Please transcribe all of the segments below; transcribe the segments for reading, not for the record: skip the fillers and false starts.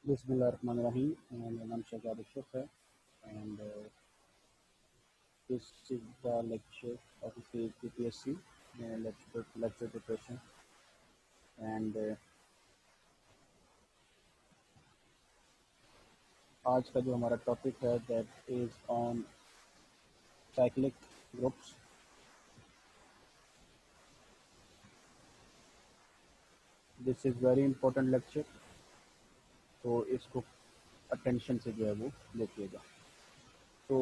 Bismillahirrahmanirrahim. मेरा नाम शहजाद अशरफ है and this is the lecture of the PPSC lecture preparation and आज का जो हमारा टॉपिक है that is on cyclic groups. This is very important lecture, तो इसको अटेंशन से जो है वो देखिएगा। तो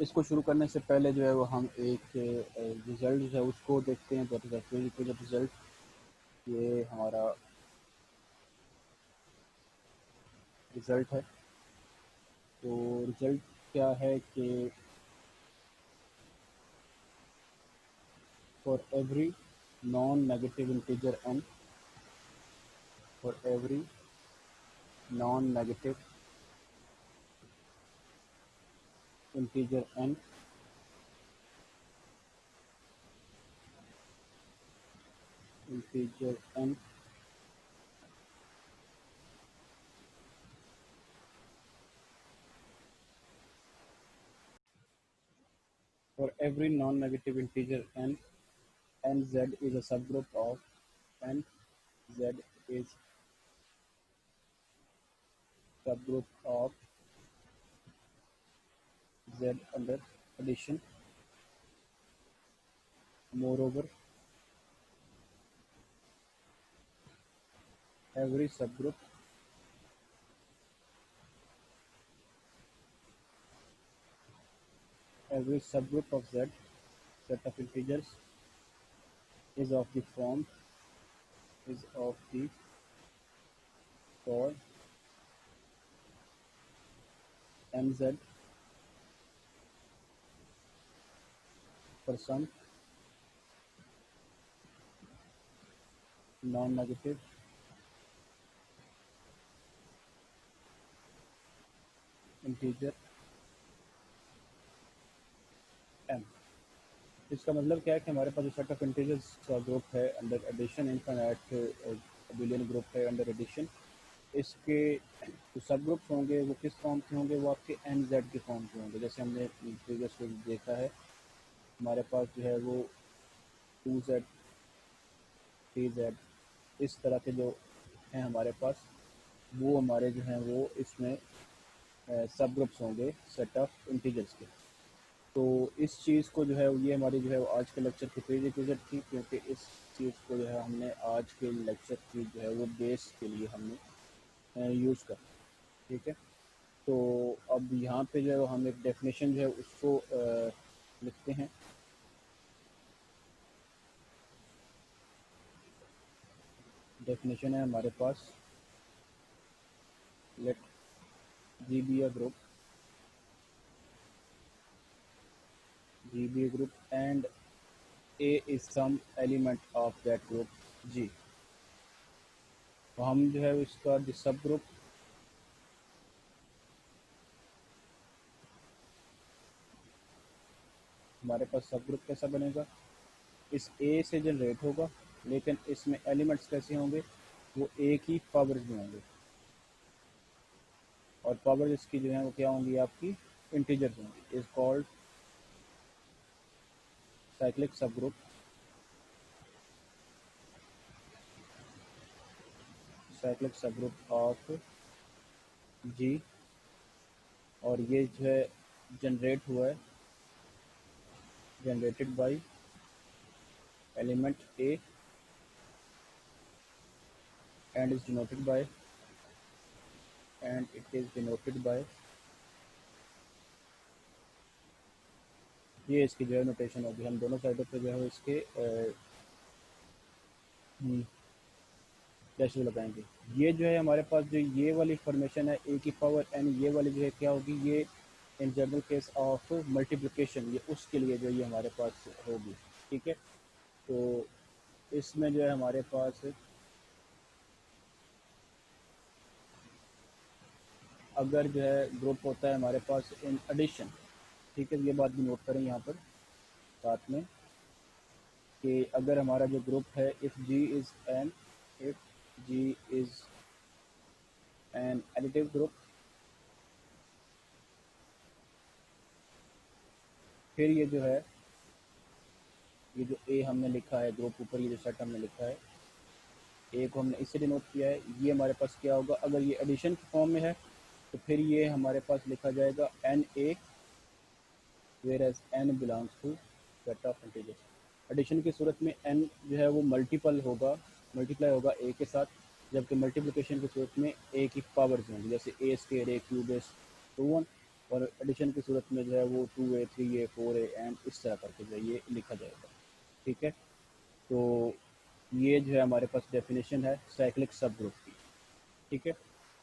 इसको शुरू करने से पहले जो है वो हम एक रिज़ल्ट जो है उसको देखते हैं। That is a prerequisite result. ये हमारा रिज़ल्ट है। तो रिज़ल्ट क्या है कि for every non-negative integer n, for every non-negative integer n, for every non-negative integer n, nz is a subgroup of nz is subgroup of z under addition. Moreover, every subgroup of z, set of integers, is of the form for nz for some non-negative integer m। इसका मतलब क्या है कि हमारे पास जो set of integers का group है under addition, infinite abelian group है अंडर एडिशन, इसके जो सब ग्रुप्स होंगे वो किस फॉर्म के होंगे? वो आपके एन जेड के फॉर्म के होंगे। जैसे हमने प्रीवियस वीक देखा है, हमारे पास जो है वो 2z 3z इस तरह के जो हैं हमारे पास, वो हमारे जो हैं वो इसमें सब ग्रुप्स होंगे सेट ऑफ इंटीजर्स के। तो इस चीज़ को जो है ये हमारी जो है आज के लेक्चर की प्रीरिक्विजिट थी, क्योंकि इस चीज़ को जो है हमने आज के लेक्चर की जो है वो बेस के लिए हमने यूज़ कर। ठीक है, तो अब यहाँ पे जो है हम एक डेफिनेशन जो है उसको लिखते हैं। डेफिनेशन है हमारे पास, late G be a group, and A is some element of that group G। तो हम जो है इसका सब ग्रुप हमारे पास सब ग्रुप कैसा बनेगा? इस A से जनरेट होगा, लेकिन इसमें एलिमेंट्स कैसे होंगे? वो A की पावर्स में होंगे, और पावर इसकी जो है वो क्या होंगी? आपकी इंटीजर्स होंगी। इज कॉल्ड साइक्लिक सब ग्रुप। साइक्लिक सब ग्रुप ऑफ G, और ये जो है जनरेट हुआ है, generated by element A and is denoted by, and it is denoted by, ये इसकी जो है नोटेशन होगी। हम दोनों साइडों पे जो है इसके डैश लगाएंगे। ये जो है हमारे पास जो ये वाली फॉर्मेशन है A की पावर n, ये वाली जो है क्या होगी? ये in general case of multiplication, ये उसके लिए जो ये हमारे पास होगी। ठीक है, तो इसमें जो है हमारे पास अगर जो है ग्रुप होता है हमारे पास इन एडिशन, ठीक है, ये बात भी नोट करें यहाँ पर साथ में कि अगर हमारा जो ग्रुप है if G is n an additive group. फिर ये जो है, ये जो ए हमने लिखा है ग्रुप ऊपर, ये जो सेट हमने लिखा है, ए को हमने इससे डिनोट किया है। ये हमारे पास क्या होगा, अगर ये एडिशन के फॉर्म में है तो फिर ये हमारे पास लिखा जाएगा n a, where as n belongs to set of integers. Addition की सूरत में एन जो है वो मल्टीपल होगा, मल्टीप्लाई होगा ए के साथ, जबकि मल्टीप्लिकेशन की सूरत में ए की पावर्स होंगी, जैसे a square, a cube, a to one. और एडिशन की सूरत में जो है वो 2a 3a 4a एंड इस तरह करके जो है ये लिखा जाएगा। ठीक है, तो ये जो है हमारे पास डेफिनेशन है साइक्लिक सब ग्रुप की। ठीक है,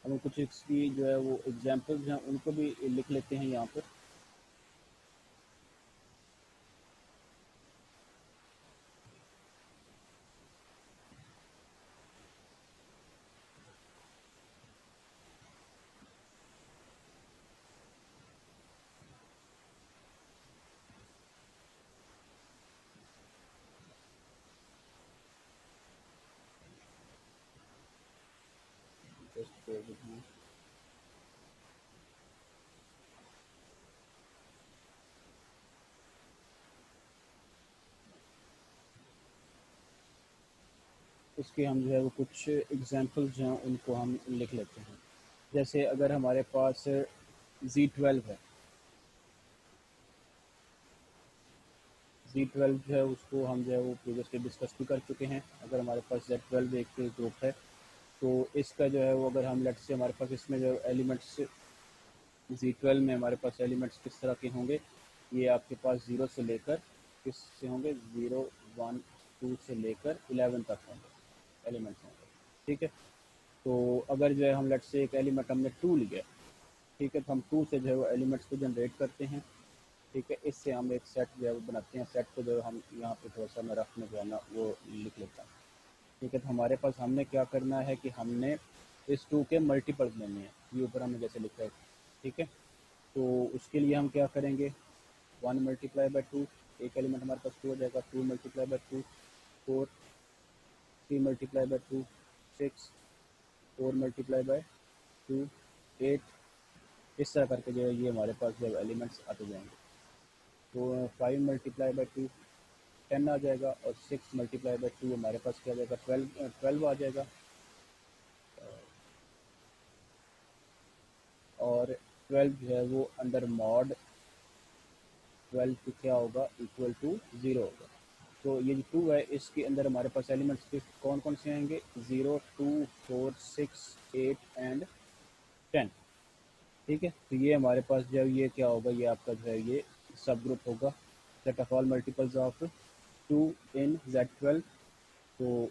हम कुछ इसकी जो है वो एग्जांपल्स हैं उनको भी लिख लेते हैं यहाँ पर। उसके हम जो है वो कुछ एग्जांपल्स जो हैं उनको हम लिख लेते हैं। जैसे अगर हमारे पास Z12 है, Z12 जो है उसको हम जो है वो प्रीवियसली डिस्कस भी कर चुके हैं। अगर हमारे पास Z12 एक ग्रुप है तो इसका जो है वो, अगर हम लेट्स से हमारे पास इसमें जो एलिमेंट्स Z12 में हमारे पास एलिमेंट्स किस तरह के होंगे, ये आपके पास 0 से लेकर किस से होंगे, 0 1 2 से लेकर 11 तक होंगे एलिमेंट्स होंगे। ठीक है, तो अगर जो है हम लेट्स से एक एलिमेंट हमने 2 लिया, ठीक है, तो हम 2 से जो है वो एलिमेंट्स को जनरेट करते हैं। ठीक है, इससे हम एक सेट जो है वो बनाते हैं। सेट को जो हम यहाँ पे थोड़ा सा मैं रफ में जो है ना वो लिख लेता हूँ। ठीक है, तो हमारे पास हमने क्या करना है कि हमने इस 2 के मल्टीपल्स लेने हैं, ये ऊपर हमने जैसे लिखा है। ठीक है, तो उसके लिए हम क्या करेंगे, 1 मल्टीप्लाई बाई 2, एक एलिमेंट हमारे पास 2 हो जाएगा, 2 multiply by 2 4, 3 multiply by 2 6, 4 multiply by 2 8, इस तरह करके जो है ये हमारे पास जब एलिमेंट्स आते जाएंगे। तो 5 मल्टीप्लाई बाई 2 10 आ जाएगा, और 6 मल्टीप्लाई बाई 2 हमारे पास क्या आ जाएगा, 12 आ जाएगा। और 12 जो है वो अंडर मॉड 12 की क्या होगा, इक्वल टू 0 होगा। तो ये जो 2 है इसके अंदर हमारे पास एलिमेंट्स के कौन कौन से आएंगे, 0 2 4 6 8 एंड 10। ठीक है, तो ये हमारे पास जो है ये क्या होगा, ये आपका जो है ये सब ग्रुप होगा, set of all multiples of 2 in Z12। तो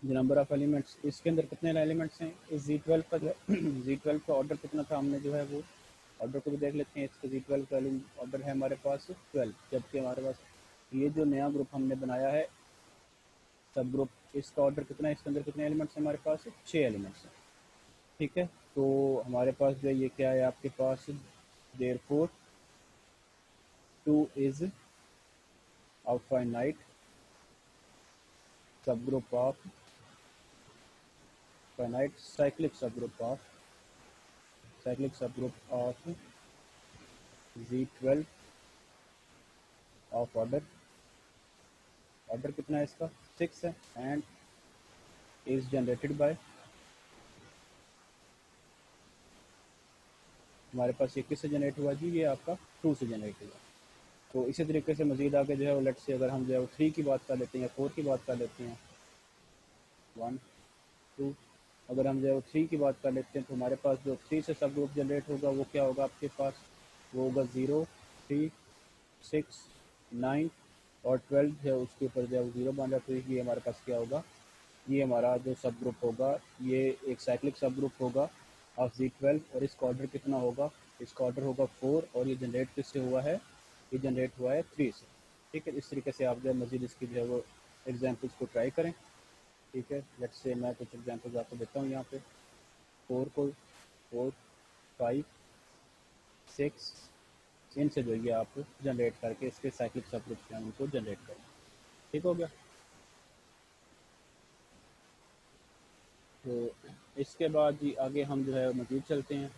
जो नंबर ऑफ एलिमेंट्स इसके अंदर कितने एलिमेंट्स हैं इस Z12 का, जो है Z12 का ऑर्डर कितना था, हमने जो है वो ऑर्डर को भी देख लेते हैं। इसका Z12 का ऑर्डर है हमारे पास 12, जबकि हमारे पास ये जो नया ग्रुप हमने बनाया है सब ग्रुप, इसका ऑर्डर कितना है, इसके अंदर कितने एलिमेंट्स हैं हमारे पास, 6 एलिमेंट्स हैं। ठीक है, तो हमारे पास जो ये क्या है आपके पास, therefore 2 is a finite subgroup of, finite cyclic subgroup of Z12 of order, order कितना है इसका 6 है, एंड इज जनरेटेड बाय, हमारे पास ये किससे जनरेट हुआ जी, ये आपका 2 से जनरेट हुआ। तो इसी तरीके से मज़ीद आगे जो है लेट से अगर हम जो है 3 की बात कर लेते हैं या 4 की बात कर लेते हैं, 1 2, अगर हम जो है 3 की बात कर लेते हैं तो हमारे पास जो 3 से सब ग्रुप जनरेट होगा वो क्या होगा आपके पास, वो होगा 0 3 6 9 और 12 जो है उसके ऊपर जो है 0 बन रहा है। तो ये हमारे पास क्या होगा, ये हमारा जो सब ग्रुप होगा ये एक साइक्लिक सब ग्रुप होगा ऑफ Z12, और इसका ऑर्डर कितना होगा, इसका ऑर्डर होगा 4, और ये जनरेट किससे हुआ है, ये जनरेट हुआ है 3 से। ठीक है, इस तरीके से आप जो है मज़ीद इसकी जो है वो एग्जाम्पल्स को ट्राई करें। ठीक है, लेट्स से मैं कुछ एग्जाम्पल्स आपको देता हूँ यहाँ पे, 4 को 4 5 6, इनसे जो ये आप जनरेट करके इसके साइक्लिक सब ग्रुप हैं उनको जनरेट करें। ठीक हो गया। तो इसके बाद जी आगे हम जो है मज़ीद चलते हैं।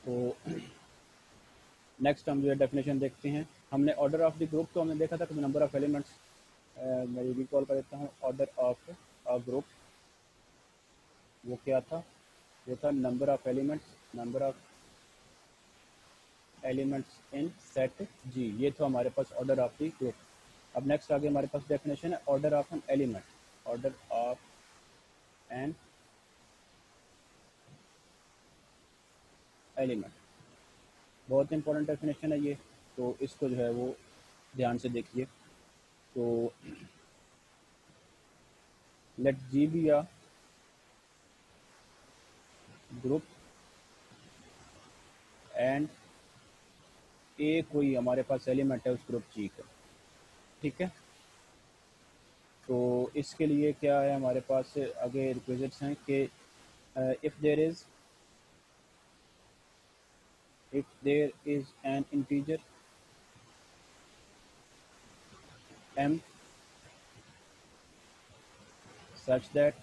तो नेक्स्ट हम जो है डेफिनेशन देखते हैं। हमने ऑर्डर ऑफ द ग्रुप तो हमने देखा था कि नंबर ऑफ एलिमेंट्स, मैं रिकॉल कर देता हूँ। ऑर्डर ऑफ अ ग्रुप वो क्या था? वो था number of elements in set G. ये था हमारे पास ऑर्डर ऑफ द ग्रुप। अब नेक्स्ट आगे हमारे पास डेफिनेशन है order of an element. Order of an element बहुत इंपॉर्टेंट डेफिनेशन है ये, तो इसको जो है वो ध्यान से देखिए। तो let ji be a group and a कोई हमारे पास एलिमेंट है उस ग्रुप जी का, ठीक है। तो इसके लिए क्या है हमारे पास आगे रिक्विजिट्स हैं कि if there is an integer m such that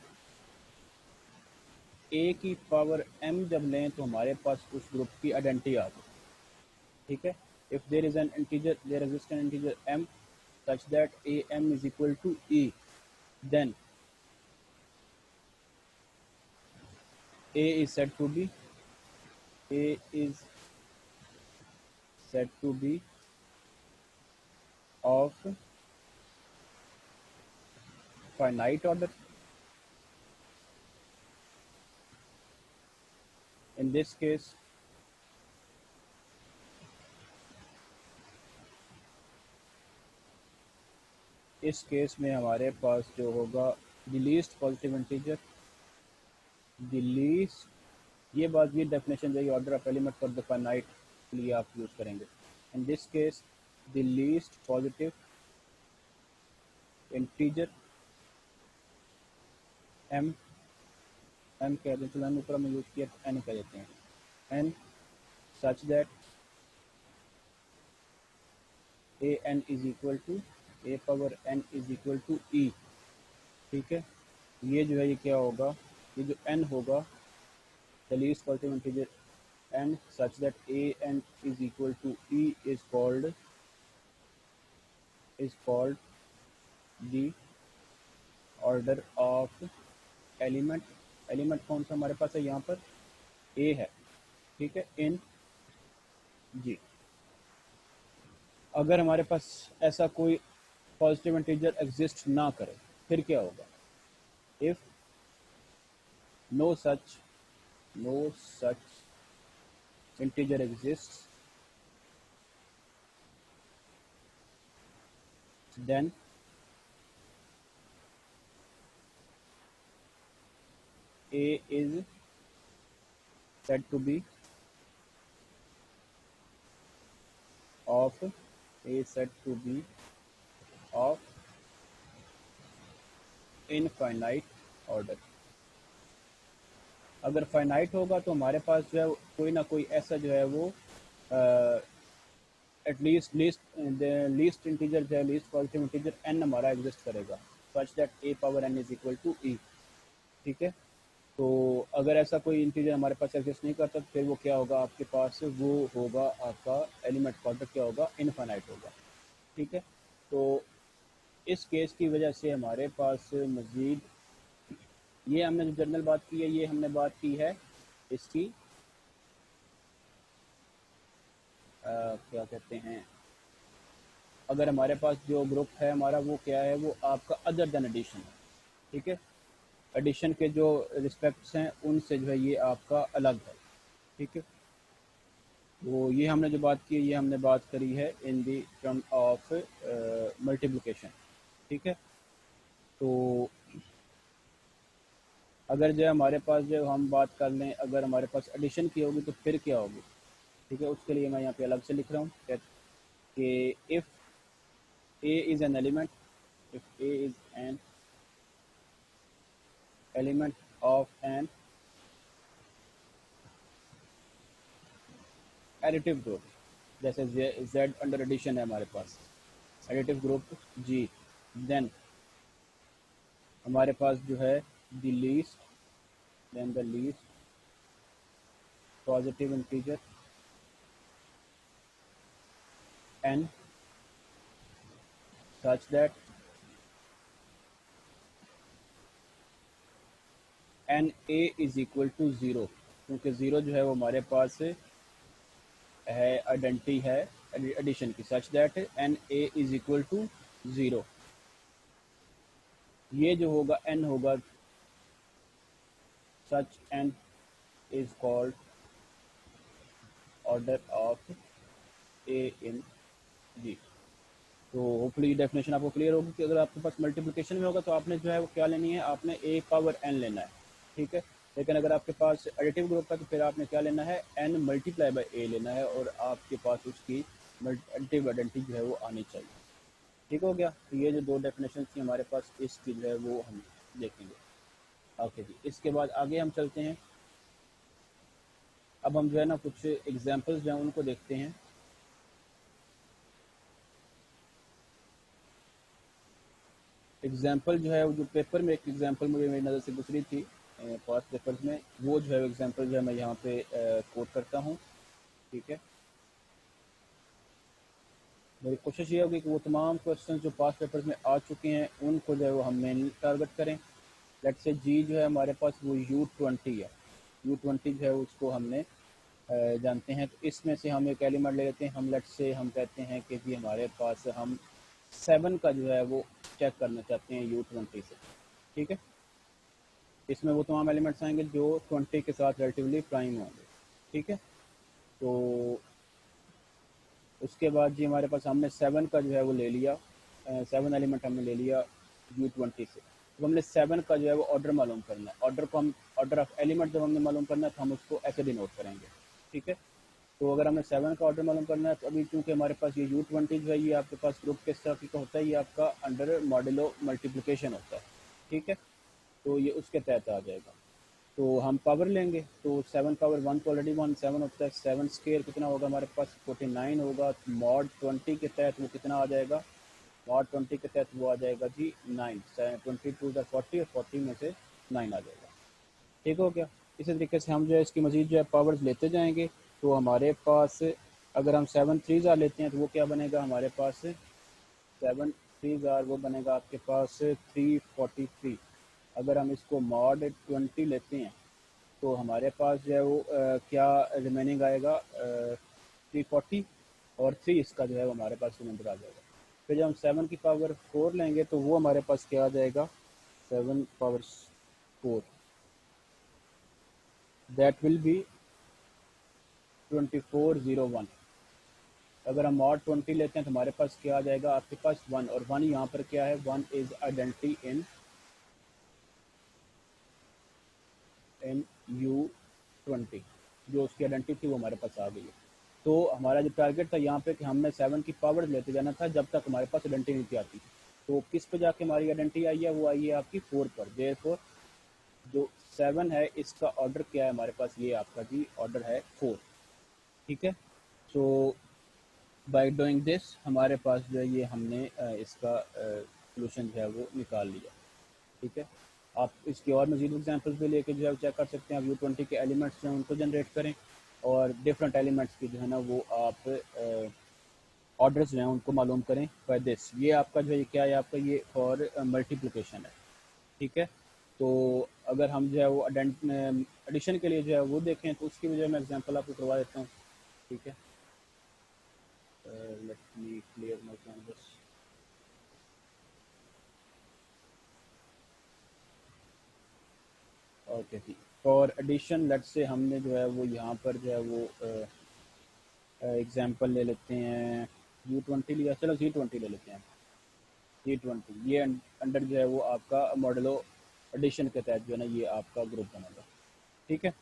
a की पावर m जब लें तो हमारे पास उस ग्रुप की आइडेंटिटी आ गई, ठीक है। if there is an integer, there exists an integer m such that am is equal to e, then a is said to be a is said to be of finite order. In this case इस case में हमारे पास जो होगा the least positive integer, the least, ये बात ये definition जो order of element for the finite के लिए आप यूज़ करेंगे। In this case the least positive integer m कह दें, चलो एन ऊपर में यूज़ किया तो एन कह देते हैं, n such that a n is equal to a power n is equal to e, ठीक है। ये जो है ये क्या होगा, ये जो एन होगा the least positive integer n such that a n is equal to e is called the order of element कौन सा हमारे पास है यहाँ पर a है, ठीक है, इन जी। अगर हमारे पास ऐसा कोई पॉजिटिव इंटीजर एग्जिस्ट ना करे फिर क्या होगा? If no such integer exists, then a is said to be of infinite order. अगर फाइनाइट होगा तो हमारे पास जो है कोई ना कोई ऐसा जो है वो एटलीस्ट लीस्ट इंटीजर जो है, लीस्ट पॉजिटिव इंटीजर n हमारा एग्जिस्ट करेगा such that a power n is equal to e, ठीक है। तो अगर ऐसा कोई इंटीजर हमारे पास एग्जिस्ट नहीं करता तो फिर वो क्या होगा आपके पास, वो होगा आपका एलिमेंट ऑर्डर क्या होगा, इनफाइनाइट होगा, ठीक है। तो इस केस की वजह से हमारे पास मज़ीद, ये हमने जो जनरल बात की है ये हमने बात की है इसकी क्या कहते हैं, अगर हमारे पास जो ग्रुप है हमारा वो क्या है, वो आपका अदर देन एडिशन है, ठीक है। एडिशन के जो रिस्पेक्ट्स हैं उनसे जो है ये आपका अलग है, ठीक है। वो ये हमने जो बात की है ये हमने बात करी है इन दी टर्म ऑफ मल्टीप्लिकेशन, ठीक है। तो अगर जो है हमारे पास जो हम बात कर लें, अगर हमारे पास एडिशन की होगी तो फिर क्या होगी, ठीक है। उसके लिए मैं यहाँ पे अलग से लिख रहा हूँ कि if a is an element, if a is an element of an additive group, जैसे z अंडर एडिशन है हमारे पास, एडिटिव ग्रुप जी, देन हमारे पास जो है the least, then the least positive integer n such that n a is equal to zero, क्योंकि zero जो है वो हमारे पास है आइडेंटिटी है एडिशन की, such that n a is equal to zero. ये जो होगा n होगा, such n is called order of a in G. तो होपफुली डेफिनेशन आपको क्लियर होगी कि अगर आपके पास मल्टीप्लिकेशन में होगा तो आपने जो है वो क्या लेनी है, आपने ए पावर एन लेना है, ठीक है। लेकिन अगर आपके पास एडिटिव ग्रुप है तो फिर आपने क्या लेना है, एन मल्टीप्लाई बाय ए लेना है, और आपके पास उसकी एडिटिव आइडेंटिटी जो है वो आनी चाहिए। ठीक हो गया। तो ये जो दो डेफिनेशन थी हमारे पास, इसकी जो है वो हम देखेंगे। ओके जी, इसके बाद आगे हम चलते हैं। अब हम जो है ना कुछ एग्जाम्पल्स जो हैं उनको देखते हैं। एग्जाम्पल जो है वो जो पेपर में एक एग्जाम्पल मुझे मेरी नज़र से गुजरी थी पास पेपर्स में, वो जो है एग्जाम्पल जो है मैं यहाँ पे कोट करता हूँ, ठीक है। मेरी कोशिश ये होगी कि वो तमाम क्वेश्चन जो पास पेपर्स में आ चुके हैं उनको जो है वो हम मेनली टारगेट करें। लेट से जी जो है हमारे पास वो U20 है, U20 जो है उसको हमने जानते हैं। तो इसमें से हम एक एलिमेंट ले लेते हैं, हम लेट से हम कहते हैं कि जी हमारे पास हम 7 का जो है वो चेक करना चाहते हैं U20 से, ठीक है। इसमें वो तमाम एलिमेंट्स आएंगे जो 20 के साथ रिलेटिवली प्राइम होंगे, ठीक है। तो उसके बाद जी हमारे पास हमने 7 का जो है वो ले लिया, 7 एलिमेंट हमने ले लिया U20 से। तो हमने 7 का जो है वो ऑर्डर मालूम करना है। ऑर्डर को हम ऑर्डर ऑफ एलिमेंट जब हमने मालूम करना है तो हम उसको ऐसे डिनोट करेंगे, ठीक है। तो अगर हमें 7 का ऑर्डर मालूम करना है तो अभी चूँकि हमारे पास ये U20 जो है ये आपके पास ग्रुप किस तरह का होता है, ये आपका अंडर मॉडुलो मल्टीप्लिकेशन होता है, ठीक है। तो ये उसके तहत आ जाएगा। तो हम पावर लेंगे, तो 7 पावर 1 तो ऑलरेडी 17 होता है, 7 स्केयर कितना होगा हमारे पास 49 होगा। मॉड 20 के तहत वो कितना आ जाएगा, मॉड 20 के तहत वो आ जाएगा जी 9, 22 ज़ा 40 और 40 में से 9 आ जाएगा, ठीक हो गया। इसी तरीके से हम जो है इसकी मज़ीद जो है पावर्स लेते जाएंगे। तो हमारे पास अगर हम 7 3 ज़ार लेते हैं तो वो क्या बनेगा हमारे पास, 7 3 ज़ार वो बनेगा आपके पास 343। अगर हम इसको मॉड 20 लेते हैं तो हमारे पास जो है वो क्या रिमेनिंग आएगा 340, और 3 इसका जो है वो हमारे पास रिमाइंडर आ जाएगा। फिर जब हम 7 की पावर 4 लेंगे तो वो हमारे पास क्या आ जाएगा, 7 पावर 4, दैट विल बी 2401। अगर हम मॉड 20 लेते हैं तो हमारे पास क्या आ जाएगा आपके पास 1, और 1 यहाँ पर क्या है, 1 इज आइडेंटिटी इन U20, जो उसकी आइडेंटिटी थी वो हमारे पास आ गई है। तो हमारा जो टारगेट था यहाँ पे कि हमने 7 की पावर लेते जाना था जब तक हमारे पास आइडेंटिटी नहीं आती। तो किस पे जाके हमारी आइडेंटिटी आई है, वो आई है आपकी 4 पर। देयरफॉर जो 7 है इसका ऑर्डर क्या है हमारे पास, ये आपका जी ऑर्डर है 4, ठीक है। सो बाय डूइंग दिस हमारे पास जो है ये हमने इसका सोल्यूशन जो है वो निकाल लिया, ठीक है। आप इसकी और मजीद एग्जांपल्स भी लेके जो है चेक कर सकते हैं। आप U20 के एलिमेंट्स जो हैं उनको जनरेट करें, और डिफरेंट एलिमेंट्स की जो है ना वो आप ऑर्डर्स जो हैं उनको मालूम करें बाय दिस। ये आपका जो है क्या है, आपका ये फॉर मल्टीप्लिकेशन है, ठीक है। तो अगर हम जो है वो एडिशन के लिए जो है वो देखें तो उसकी वजह मैं एग्जांपल आपको करवा देता हूँ, ठीक है। Let me clear my canvas. Okay G, for addition let say हमने जो है वो यहाँ पर जो है वो एग्जांपल ले लेते हैं, U20 लिया, चलो Z20 ले लेते हैं। Z20 ये अंडर जो है वो आपका मॉडलो एडिशन के तहत जो है ना ये आपका ग्रुप बनेगा, ठीक है।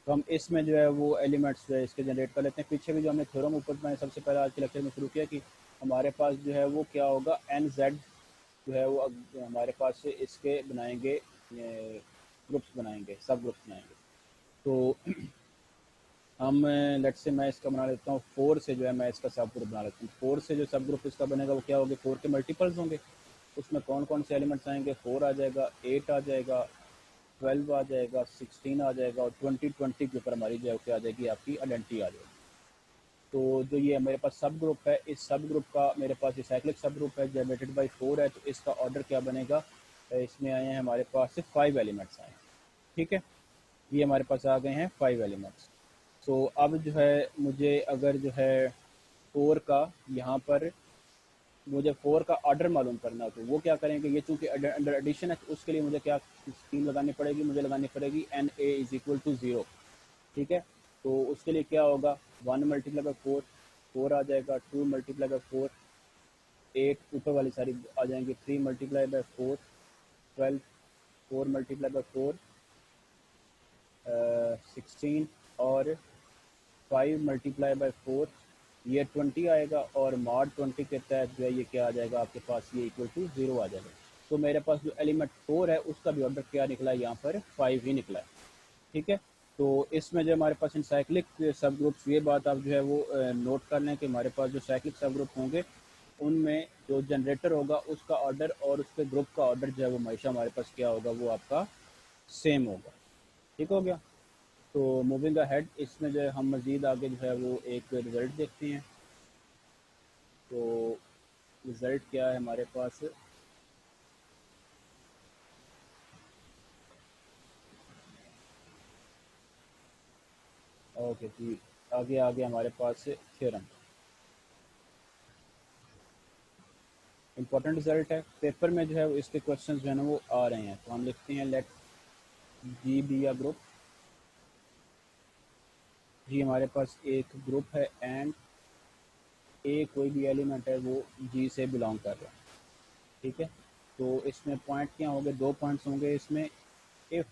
तो हम इसमें जो है वो एलिमेंट्स जो है इसके जनरेट कर लेते हैं। पीछे भी जो हमने थ्योरम ऊपर मैंने सबसे पहले आज के लेक्चर में शुरू किया कि हमारे पास जो है वो क्या होगा, NZ जो है वो हमारे पास से इसके बनाएंगे ग्रुप्स बनाएंगे, सब ग्रुप्स बनाएंगे। तो हम लेट से मैं इसका बना लेता हूँ 4 से जो है मैं इसका सब ग्रुप बना लेता हूँ। 4 से जो सब ग्रुप इसका बनेगा वो क्या होगा, 4 के मल्टीपल्स होंगे। उसमें कौन कौन से एलिमेंट्स आएंगे, 4 आ जाएगा, 8 आ जाएगा, 12 आ जाएगा, 16 आ जाएगा और 20 के ऊपर हमारी जो क्या आ जाएगी, आपकी आइडेंटिटी आ जाएगी। तो जो ये मेरे पास सब ग्रुप है, इस सब ग्रुप का मेरे पास ये साइक्लिक सब ग्रुप है, जनरेटेड बाई 4 है, तो इसका ऑर्डर क्या बनेगा, इसमें आए हैं हमारे पास सिर्फ 5 एलिमेंट्स आए। ठीक है, ये हमारे पास आ गए हैं 5 एलिमेंट्स। तो अब जो है मुझे अगर जो है 4 का यहाँ पर मुझे 4 का ऑर्डर मालूम करना हो तो वो क्या करेंगे, ये चूंकि अंडर एडिशन है तो उसके लिए मुझे क्या स्कीम लगानी पड़ेगी, मुझे लगानी पड़ेगी n a is equal to 0। ठीक है, तो उसके लिए क्या होगा, 1 मल्टीप्लाई बाई 4, 4 आ जाएगा, 2 मल्टीप्लाई बाई 4, 8 ऊपर वाली सारी आ जाएंगी, 3 मल्टीप्लाई बाई 4, 12, 4 मल्टीप्लाई बाई 4, 16 और 5 मल्टीप्लाई बाई 4, ये 20 आएगा और मॉड 20 के तहत जो है ये क्या आ जाएगा आपके पास, ये इक्वल टू 0 आ जाएगा। तो मेरे पास जो एलिमेंट 4 है उसका भी ऑर्डर क्या निकला है, यहाँ पर 5 ही निकला है। ठीक है, तो इसमें जो हमारे पास इन साइक्लिक सब ग्रुप्स, ये बात आप जो है वो नोट कर लें कि हमारे पास जो साइक्लिक सब ग्रुप होंगे उनमें जो जनरेटर होगा उसका ऑर्डर और उसके ग्रुप का ऑर्डर जो है वो हमेशा हमारे पास क्या होगा, वो आपका सेम होगा। ठीक हो गया, तो मूविंग अहेड इसमें जो है हम मज़ीद आगे जो है वो एक रिज़ल्ट देखते हैं। तो रिज़ल्ट क्या है हमारे पास, ओके जी, आगे आगे हमारे पास थ्योरम, इंपॉर्टेंट रिजल्ट है, पेपर में जो है इसके क्वेश्चन जो है ना वो आ रहे हैं। तो हम लिखते हैं let ji be a group, G हमारे पास एक ग्रुप है एंड ए कोई भी एलिमेंट है वो जी से बिलोंग कर रहा है। ठीक है, तो इसमें पॉइंट क्या होंगे, दो पॉइंट्स होंगे इसमें। If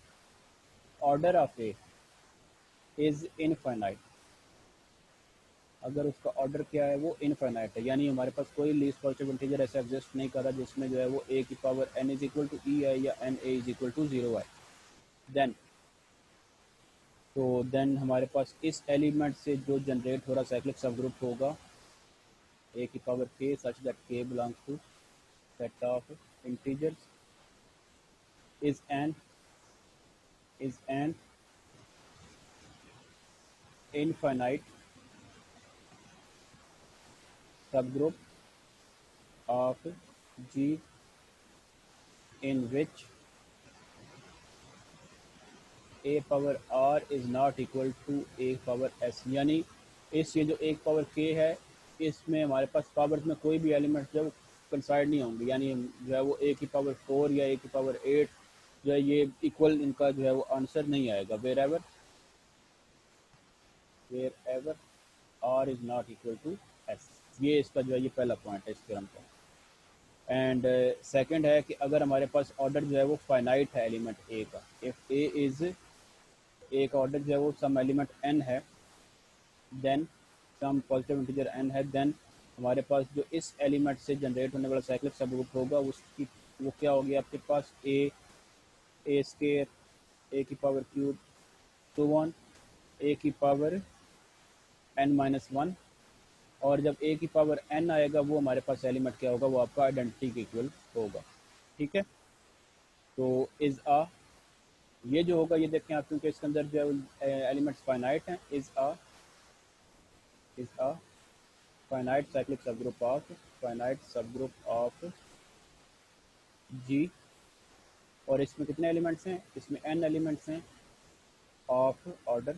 order of A is infinite, अगर उसका ऑर्डर क्या है वो इनफाइनाइट है, यानी हमारे पास कोई लीस्ट पॉजिटिव इंटीजर ऐसा एग्जिस्ट नहीं कर रहा जिसमें जो है वो ए की power n is equal to e है या n a is equal to 0 है, देन तो देन हमारे पास इस एलिमेंट से जो जनरेट हो रहा साइक्लिक सब ग्रुप होगा ए की पावर के such that k belongs to set of integers is an is an infinite subgroup of G in which a power r is not equal to a power s, यानी इस ये जो एक power k है इसमें हमारे पास powers में कोई भी एलिमेंट जो कंसाइड नहीं होंगे, यानी जो है वो a की पावर 4 या a की पावर 8 जो है ये इक्वल इनका जो है वो आंसर नहीं आएगा, wherever r is not equal to s। ये इसका जो है ये पहला पॉइंट है इस थ्योरम का। एंड सेकंड है कि अगर हमारे पास ऑर्डर जो है वो फाइनाइट है एलिमेंट ए का, इफ ए इज ए का ऑर्डर जो है वो सम एलिमेंट एन है, then some positive integer n है, देन हमारे पास जो इस एलिमेंट से जनरेट होने वाला साइक्लिक सब ग्रुप होगा उसकी वो क्या होगी आपके पास, ए स्केयर, ए की पावर क्यूब, टू वन, ए की पावर एन माइनस वन, और जब ए की पावर एन आएगा वो हमारे पास एलिमेंट क्या होगा, वो आपका आइडेंटिटी के इक्वल होगा। ठीक है, तो इज आ ये जो होगा ये देखें आप, क्योंकि इसके अंदर जो एलिमेंट्स फाइनाइट हैं, इज अ फाइनाइट साइक्लिक सब ग्रुप ऑफ जी, और इसमें कितने एलिमेंट्स हैं, इसमें एन एलिमेंट्स हैं ऑफ ऑर्डर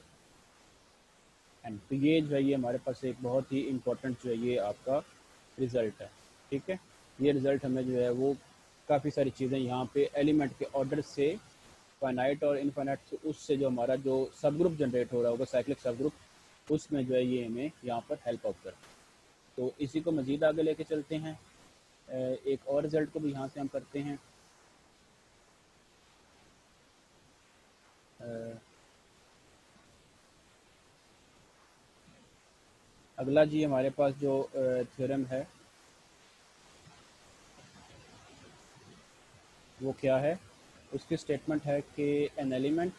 एन। तो ये जो है ये हमारे पास एक बहुत ही इंपॉर्टेंट जो है ये आपका रिज़ल्ट है। ठीक है, ये रिज़ल्ट हमें जो है वो काफ़ी सारी चीज़ें यहाँ पे एलिमेंट के ऑर्डर से फाइनाइट और इनफाइनाइट से उससे जो हमारा जो सब ग्रुप जनरेट हो रहा होगा साइक्लिक सब ग्रुप, उसमें जो है ये हमें यहाँ पर हेल्प आउट करता है। तो इसी को मज़ीद आगे लेके चलते हैं, एक और रिज़ल्ट को भी यहाँ से हम करते हैं। अगला जी हमारे पास जो थ्योरम है वो क्या है, उसकी स्टेटमेंट है कि an element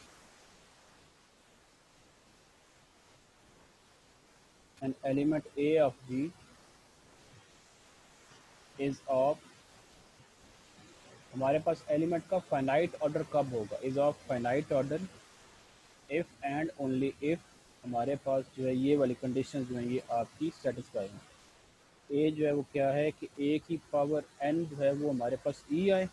an element a of g is of, हमारे पास एलिमेंट का फाइनाइट ऑर्डर कब होगा, is of finite order if and only if हमारे पास जो है ये वाली कंडीशन जो है ये आपकी सेटिस्फाई हैं। ए जो है वो क्या है कि ए की पावर एन जो है वो हमारे पास ई आए,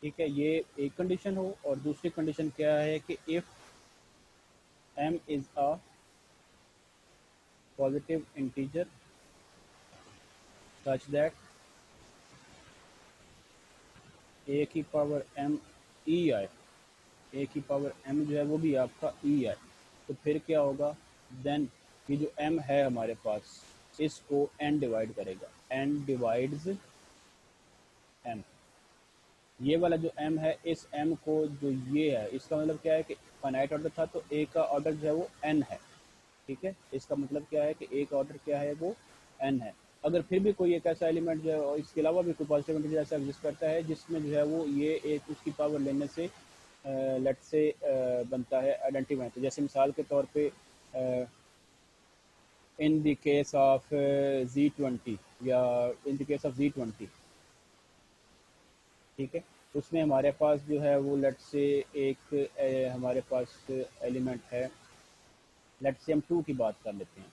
ठीक है, ये एक कंडीशन हो। और दूसरी कंडीशन क्या है कि if m is a positive integer such that a की पावर एम ई आए, ए की पावर एम जो है वो भी आपका ई आए, तो फिर क्या होगा, देन ये जो एम है हमारे पास इसको एन डिवाइड करेगा, एन डिवाइड्स एम, ये वाला जो m है इस m को जो ये है इसका मतलब क्या है कि फाइनाइट ऑर्डर था तो a का ऑर्डर जो है वो n है, ठीक है, इसका मतलब क्या है कि a का ऑर्डर क्या है वो n है। अगर फिर भी कोई एक ऐसा एलिमेंट जो है और इसके अलावा भी कोई पॉजिटिव इंटीजर ऐसा एग्जिस्ट करता है जिसमें जो है वो ये एक उसकी पावर लेने से लेट से बनता है आइडेंटिफाई, तो जैसे मिसाल के तौर पे इन द केस ऑफ Z20 या इन द केस ऑफ Z20, ठीक है, उसमें हमारे पास जो है वो लेट से एक हमारे पास एलिमेंट है, लेट से हम 2 की बात कर लेते हैं,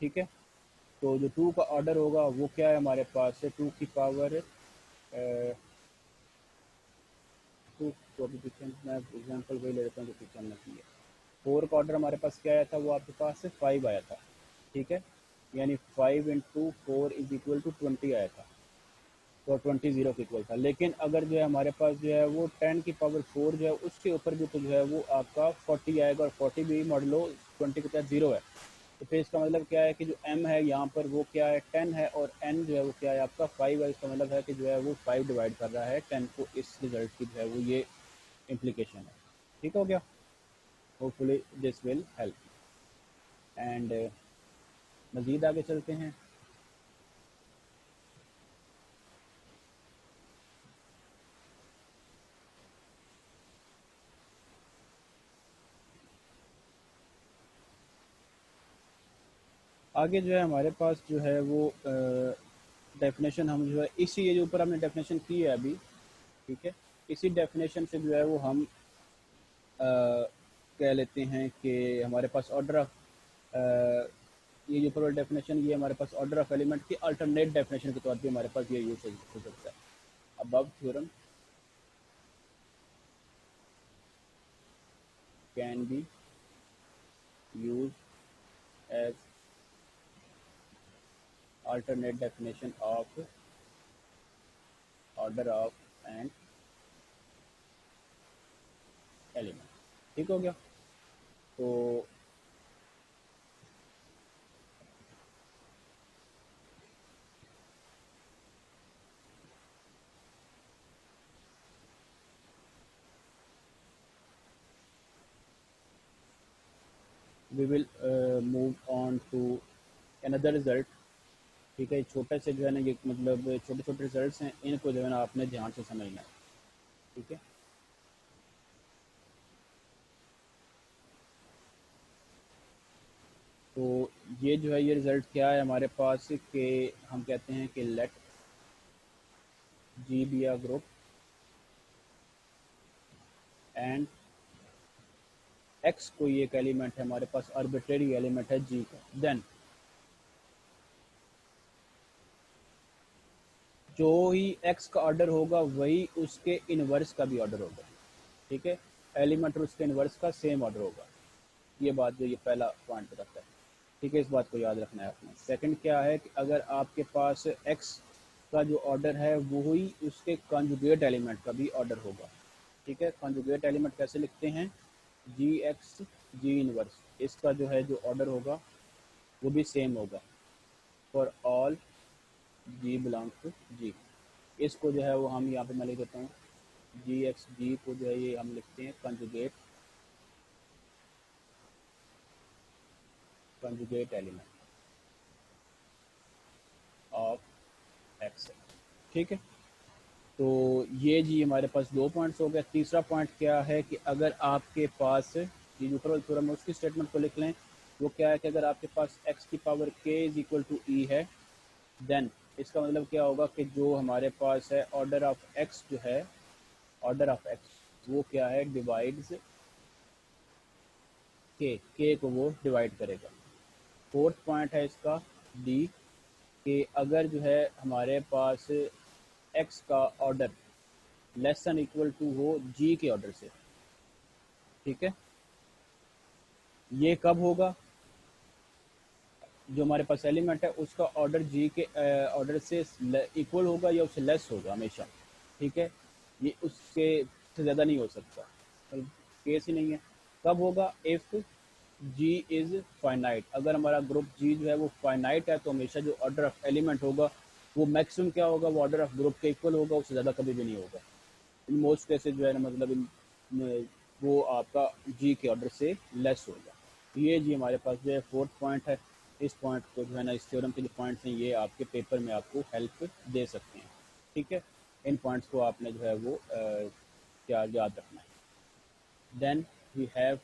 ठीक है, तो जो 2 का ऑर्डर होगा वो क्या है हमारे पास है 2 की पावर 2, तो अभी पीछे मैं एग्जाम्पल वही ले लेता हूँ जो पीछे हमने की है। 4 का ऑर्डर हमारे पास क्या आया था, वो आपके पास से 5 आया था, ठीक है, यानी 5 इंटू 4 इज इक्वल टू 20 आया था, तो 20 जीरो के इक्वल था। लेकिन अगर जो है हमारे पास जो है वो 10 की पावर 4 जो है उसके ऊपर भी तो जो है वो आपका 40 आएगा, और 40 भी मॉडलो 20 के तहत जीरो है, तो फिर इसका मतलब क्या है कि जो m है यहाँ पर वो क्या है 10 है, और n जो है वो क्या है आपका 5 है, इसका मतलब है कि जो है वो 5 डिवाइड कर रहा है 10 को, इस रिजल्ट की जो है वो ये इम्प्लीकेशन है। ठीक हो गया, hopefully this will help. And मज़ीद आगे चलते हैं। आगे जो है हमारे पास जो है वो डेफिनेशन हम जो है इसी ये जो ऊपर हमने डेफिनेशन की है अभी, ठीक है, इसी डेफिनेशन से जो है वो हम कह लेते हैं कि हमारे पास ऑर्डर ऑफ ये जो ऊपर डेफिनेशन ये हमारे पास ऑर्डर ऑफ एलिमेंट की अल्टरनेट डेफिनेशन के तौर पे हमारे पास ये यूज हो सकता है। Above theorem can be use as alternate definition of order of an element। ठीक हो गया, तो we will move on to another result. ठीक है, छोटे से जो है ना ये मतलब छोटे छोटे रिजल्ट्स हैं, इनको जो है ना आपने ध्यान से समझना है, ठीक है। तो ये जो है ये रिज़ल्ट क्या है हमारे पास कि हम कहते हैं कि let ji be a group and x कोई एक एलिमेंट है हमारे पास, आर्बिट्रेरी एलिमेंट है जी का, देन जो ही एक्स का ऑर्डर होगा वही उसके इनवर्स का भी ऑर्डर होगा, ठीक है, एलिमेंट और उसके इनवर्स का सेम ऑर्डर होगा। ये बात जो ये पहला पॉइंट बताता है, ठीक है, इस बात को याद रखना है आपने। सेकंड क्या है कि अगर आपके पास एक्स का जो ऑर्डर है वही उसके कॉन्जुगेट एलिमेंट का भी ऑर्डर होगा, ठीक है। कॉन्जुगेट एलिमेंट कैसे लिखते हैं, जी एक्स जी इनवर्स, इसका जो है जो ऑर्डर होगा वो भी सेम होगा for all g belongs to G. इसको जो है वो हम यहाँ पे मैं लिख देता हूँ, जी एक्स जी को जो है ये हम लिखते हैं कंजुगेट एलिमेंट ऑफ एक्स, ठीक है। तो ये जी हमारे पास दो पॉइंट्स हो गए। तीसरा पॉइंट क्या है कि अगर आपके पास ये जो ऊपर थ्योरम है उसकी स्टेटमेंट को लिख लें वो क्या है कि अगर आपके पास x की power k is equal to e है, देन इसका मतलब क्या होगा कि जो हमारे पास है ऑर्डर ऑफ x जो है, ऑर्डर ऑफ x वो क्या है, डिवाइड्स k को वो डिवाइड करेगा। फोर्थ पॉइंट है इसका डी, कि अगर जो है हमारे पास x का order less than equal to हो g के ऑर्डर से, ठीक है, ये कब होगा, जो हमारे पास एलिमेंट है उसका ऑर्डर जी के ऑर्डर से इक्वल होगा या उससे लेस होगा हमेशा, ठीक है, ये उससे ज़्यादा नहीं हो सकता, केस ही नहीं है। कब होगा, इफ़ जी इज़ फाइनाइट, अगर हमारा ग्रुप जी जो है वो फाइनाइट है तो हमेशा जो ऑर्डर ऑफ एलिमेंट होगा वो मैक्सिमम क्या होगा, वो ऑर्डर ऑफ ग्रुप के इक्वल होगा, उससे ज़्यादा कभी भी नहीं होगा। इन मोस्ट केसेज जो है ना, मतलब वो आपका जी के ऑर्डर से लेस होगा। ये जी हमारे पास जो है फोर्थ पॉइंट है। इस पॉइंट को जो है ना, इस थ्योरम के जो पॉइंट्स हैं ये आपके पेपर में आपको हेल्प दे सकते हैं, ठीक है। इन पॉइंट्स को आपने जो है वो क्या याद रखना है। देन वी हैव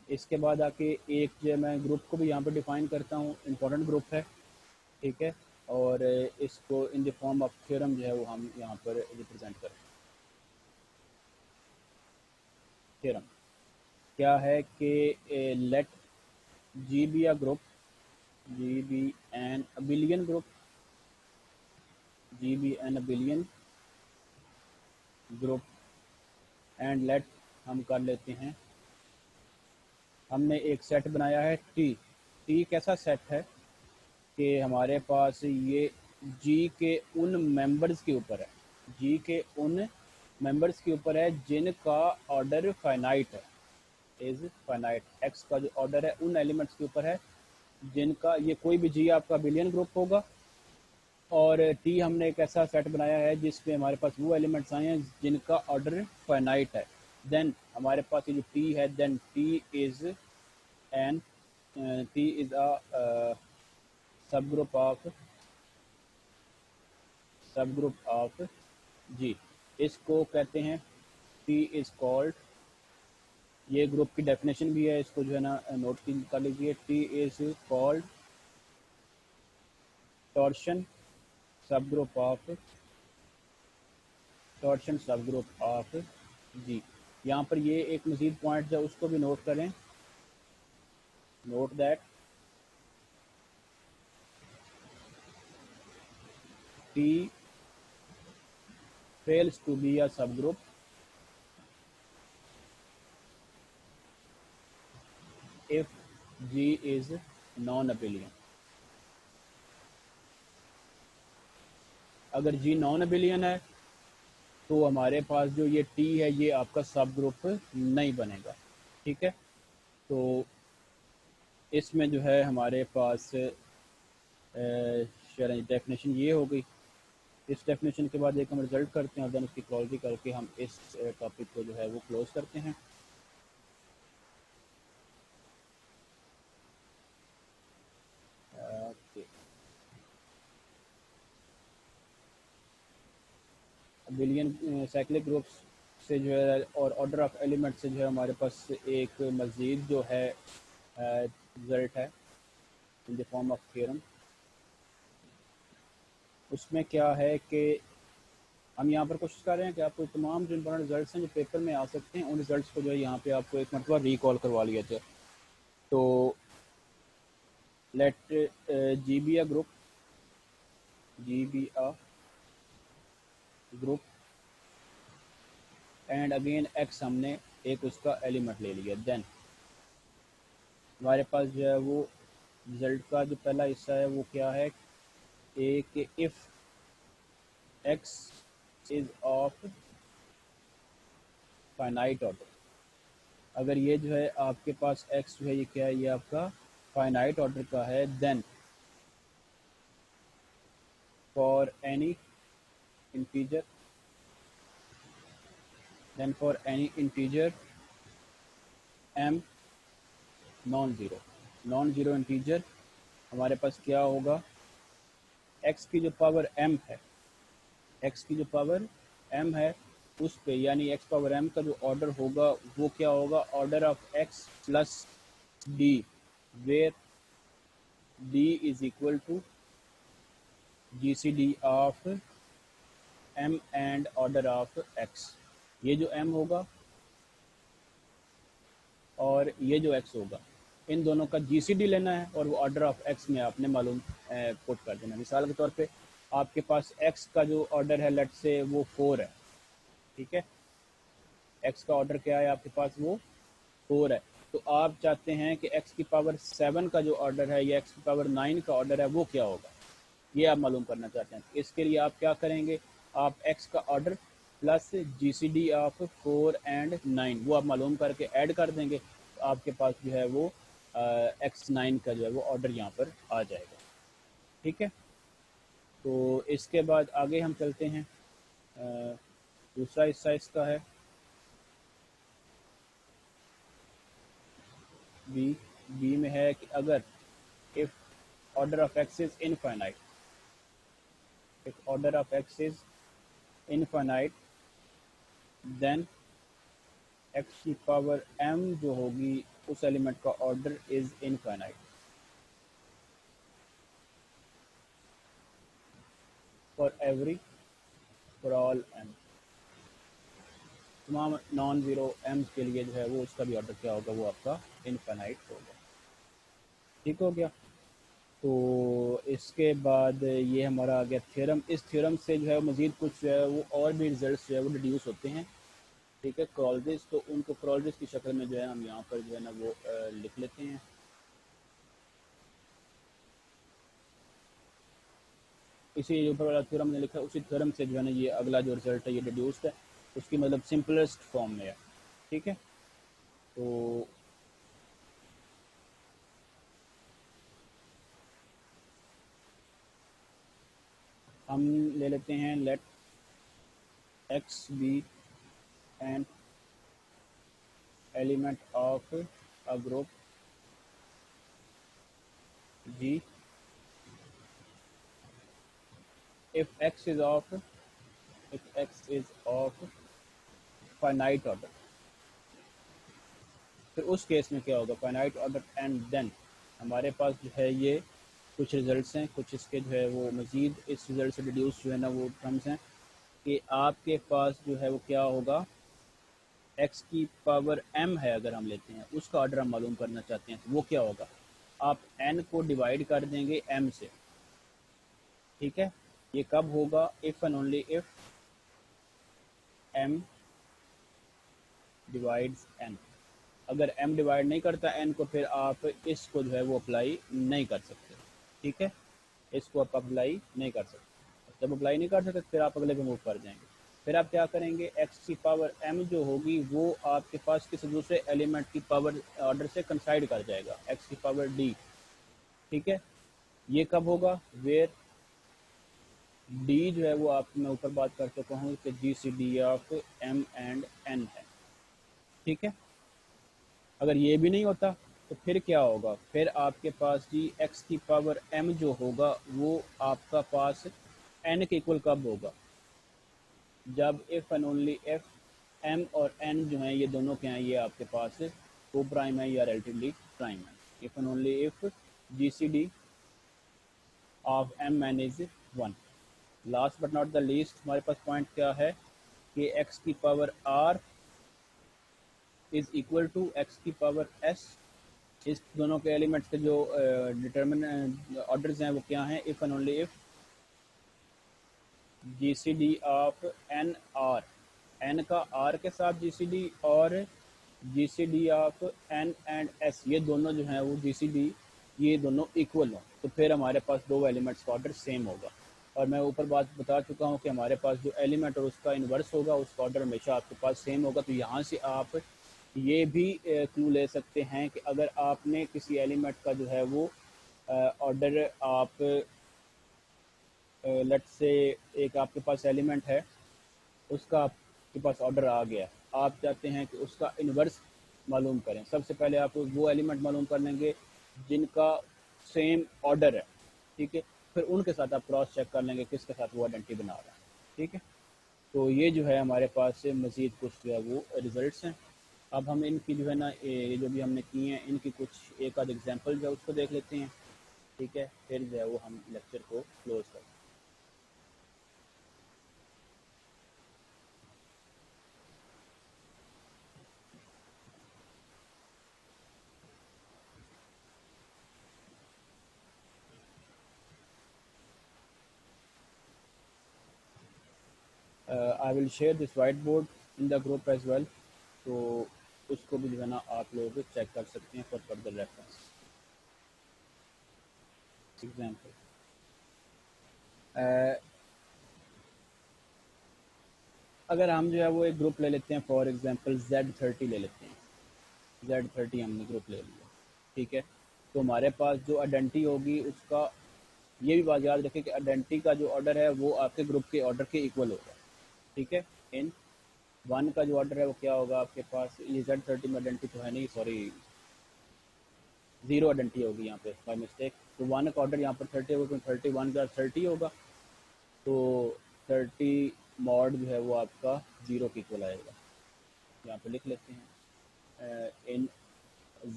इसके बाद आके एक जो है मैं ग्रुप को भी यहाँ पर डिफाइन करता हूँ, इम्पोर्टेंट ग्रुप है, ठीक है, और इसको in the form of theorem जो है वो हम यहाँ पर रिप्रेजेंट करें। थ्योरम क्या है कि let ji be a group, g be an abelian group, g be an abelian group and let हम कर लेते हैं, हमने एक सेट बनाया है टी। टी कैसा सेट है कि हमारे पास ये जी के उन मेंबर्स के ऊपर है, जी के उन मेंबर्स के ऊपर है जिनका ऑर्डर फाइनाइट है, इज फाइनाइट। एक्स का जो ऑर्डर है उन एलिमेंट्स के ऊपर है जिनका, ये कोई भी जी आपका बिलियन ग्रुप होगा, और टी हमने एक ऐसा सेट बनाया है जिसमें हमारे पास वो एलिमेंट्स आए हैं जिनका ऑर्डर फाइनाइट है। देन हमारे पास ये जो टी है, then t is n, t is a subgroup of g, इसको कहते हैं टी इज कॉल्ड, ये ग्रुप की डेफिनेशन भी है, इसको जो है ना नोट कर लीजिए, t is called torsion subgroup of, torsion subgroup of g. यहाँ पर ये एक मजीद पॉइंट है उसको भी नोट करें, note that T fails to be a subgroup if G is non-abelian। अगर G non-abelian है तो हमारे पास जो ये T है ये आपका सब ग्रुप नहीं बनेगा, ठीक है। तो इसमें जो है हमारे पास डेफिनेशन ये हो गई। इस डेफिनेशन के बाद एक हम रिजल्ट करते हैं और देन उसकी क्लोजरी करके हम इस टॉपिक को जो है वो क्लोज करते हैं। बिलियन साइक्लिक ग्रुप्स से जो है और ऑर्डर ऑफ एलिमेंट से जो है हमारे पास एक मज़ीद जो है रिजल्ट है in the form of theorem. उसमें क्या है कि हम यहाँ पर कोशिश कर रहे हैं कि आपको तमाम जो इंपॉर्टेंट रिजल्ट्स हैं जो पेपर में आ सकते हैं उन रिजल्ट्स को जो है यहाँ पे आपको एक मरतबा रिकॉल करवा लिया जाए। तो let ji be a group, g be a group and again x हमने एक उसका एलिमेंट ले लिया। देन हमारे पास जो है वो रिजल्ट का जो पहला हिस्सा है वो क्या है, एक if x is of finite order, अगर ये जो है आपके पास x जो है ये क्या है, ये आपका फाइनाइट ऑर्डर का है, then for any integer, then for any integer m non zero integer हमारे पास क्या होगा, x की जो पावर m है, x की जो पावर m है उस पे यानी एक्स पावर एम का जो ऑर्डर होगा वो क्या होगा, order of x plus d, where d is equal to g C D of m and order of x. ये जो एम होगा और ये जो एक्स होगा, इन दोनों का जीसीडी लेना है और वो ऑर्डर ऑफ एक्स में आपने मालूम पुट कर देना। मिसाल के तौर पे आपके पास एक्स का जो ऑर्डर है लेट से वो 4 है, ठीक है, एक्स का ऑर्डर क्या है आपके पास, वो 4 है। तो आप चाहते हैं कि एक्स की पावर 7 का जो ऑर्डर है या एक्स की पावर 9 का ऑर्डर है वो क्या होगा, ये आप मालूम करना चाहते हैं। इसके लिए आप क्या करेंगे, आप एक्स का order plus g C D of 4 and 9 वो आप मालूम करके ऐड कर देंगे, तो आपके पास जो है वो x9 का जो है वो ऑर्डर यहाँ पर आ जाएगा, ठीक है। तो इसके बाद आगे हम चलते हैं, दूसरा हिस्सा इसका है बी में है कि अगर if order of x is infinite, if order of x is infinite then x की पावर m जो होगी उस एलिमेंट का order is infinite for all m, तमाम नॉन ज़ीरो m के लिए जो है वो उसका भी ऑर्डर क्या होगा, वो आपका इनफाइनाइट होगा, ठीक हो गया। तो इसके बाद ये हमारा आ गया थ्योरम। इस थ्योरम से जो है मज़ीद कुछ जो है वो और भी रिजल्ट्स जो है वो डिड्यूस होते हैं, ठीक है, क्रॉलजेस। तो उनको क्रॉलजेस की शक्ल में जो है हम यहाँ पर जो है ना वो लिख लेते हैं। इसी ऊपर वाला थ्योरम ने लिखा, उसी थ्योरम से जो है ना ये अगला जो रिजल्ट है ये डिड्यूस्ड है, उसकी मतलब सिंपलेस्ट फॉर्म में है, ठीक है। तो हम ले लेते हैं let x be an element of a group g if x is of finite order. फिर उस केस में क्या होगा, फाइनाइट ऑर्डर एंड देन हमारे पास जो है ये कुछ रिजल्ट्स हैं, कुछ इसके जो है वो मज़ीद इस रिज़ल्ट से डिड्यूस जो है ना वो टर्म्स हैं कि आपके पास जो है वो क्या होगा, x की पावर m है अगर हम लेते हैं उसका ऑर्डर हम मालूम करना चाहते हैं, तो वो क्या होगा, आप n को डिवाइड कर देंगे m से, ठीक है। ये कब होगा, if and only if m divides n। अगर m डिवाइड नहीं करता n को फिर आप इसको जो है वो अप्लाई नहीं कर सकते, ठीक है, इसको आप अप्लाई नहीं कर सकते। जब अप्लाई नहीं कर सकते फिर आप अगले पे मूव कर जाएंगे। फिर आप क्या करेंगे, x की पावर m जो होगी वो आपके पास किसी दूसरे एलिमेंट की पावर ऑर्डर से कंसाइड कर जाएगा, x की पावर d, ठीक है। ये कब होगा, वेयर d जो है वो आप मैं ऊपर बात कर चुका हूँ कि G C D of m and n है, ठीक है। अगर ये भी नहीं होता तो फिर क्या होगा, फिर आपके पास जी x की पावर m जो होगा वो आपका पास n के इक्वल कब होगा, जब if and only if m और n जो हैं ये दोनों क्या हैं, ये आपके पास को प्राइम है या रिलेटिवली प्राइम है। If and only if ji C D of m n is 1। Last but not the least हमारे पास पॉइंट क्या है कि x की power r is equal to x की पावर s। इस दोनों के एलिमेंट्स के जो डिटर्मिन ऑर्डर्स हैं वो क्या हैं, if and only if ji C D of n R, n का आर के साथ जी सी डी और G C D of n and S, ये दोनों जो हैं वो जी सी डी ये दोनों इक्वल हों, तो फिर हमारे पास दो एलिमेंट्स का ऑर्डर सेम होगा। और मैं ऊपर बात बता चुका हूँ कि हमारे पास जो एलिमेंट और उसका इन्वर्स होगा उसका ऑर्डर हमेशा आपके पास सेम होगा। तो यहाँ से आप ये भी क्लू ले सकते हैं कि अगर आपने किसी एलिमेंट का जो है वो ऑर्डर आप लेट से एक आपके पास एलिमेंट है उसका आपके पास ऑर्डर आ गया, आप चाहते हैं कि उसका इन्वर्स मालूम करें, सबसे पहले आप वो एलिमेंट मालूम कर लेंगे जिनका सेम ऑर्डर है, ठीक है। फिर उनके साथ आप क्रॉस चेक कर लेंगे किसके साथ वो आइडेंटिटी बना रहा है, ठीक है। तो ये जो है हमारे पास से मज़ीद कुछ जो है वो रिज़ल्ट्स हैं। अब हम इनकी जो है ना ये जो भी हमने किए हैं इनकी कुछ एक आध एग्जांपल जो है उसको देख लेते हैं। ठीक है, फिर जो है वो हम लेक्चर को क्लोज करते हैं। I will share this whiteboard in the group as well, तो उसको भी जो है ना आप लोग चेक कर सकते हैं फॉर फर्दर रेफरेंस। एग्जाम्पल, अगर हम जो है वो एक ग्रुप ले लेते हैं, फॉर एग्जांपल Z30 ले लेते हैं। Z30 हमने ग्रुप ले लिया, ठीक है। तो हमारे पास जो आइडेंटिटी होगी उसका, ये भी बात याद रखें कि आइडेंटिटी का जो ऑर्डर है वो आपके ग्रुप के ऑर्डर के इक्वल होगा, ठीक है। इन वन का जो ऑर्डर है वो क्या होगा आपके पास, ये Z30 में आइडेंटिटी तो है नहीं, सॉरी, जीरो आइडेंटिटी होगी यहाँ पे बाई मिस्टेक। तो वन का ऑर्डर यहाँ पर 30 होगा, 31 का 30 होगा, तो 30 मॉड जो है वो आपका जीरो के इक्वल आएगा। यहाँ पे लिख लेते हैं इन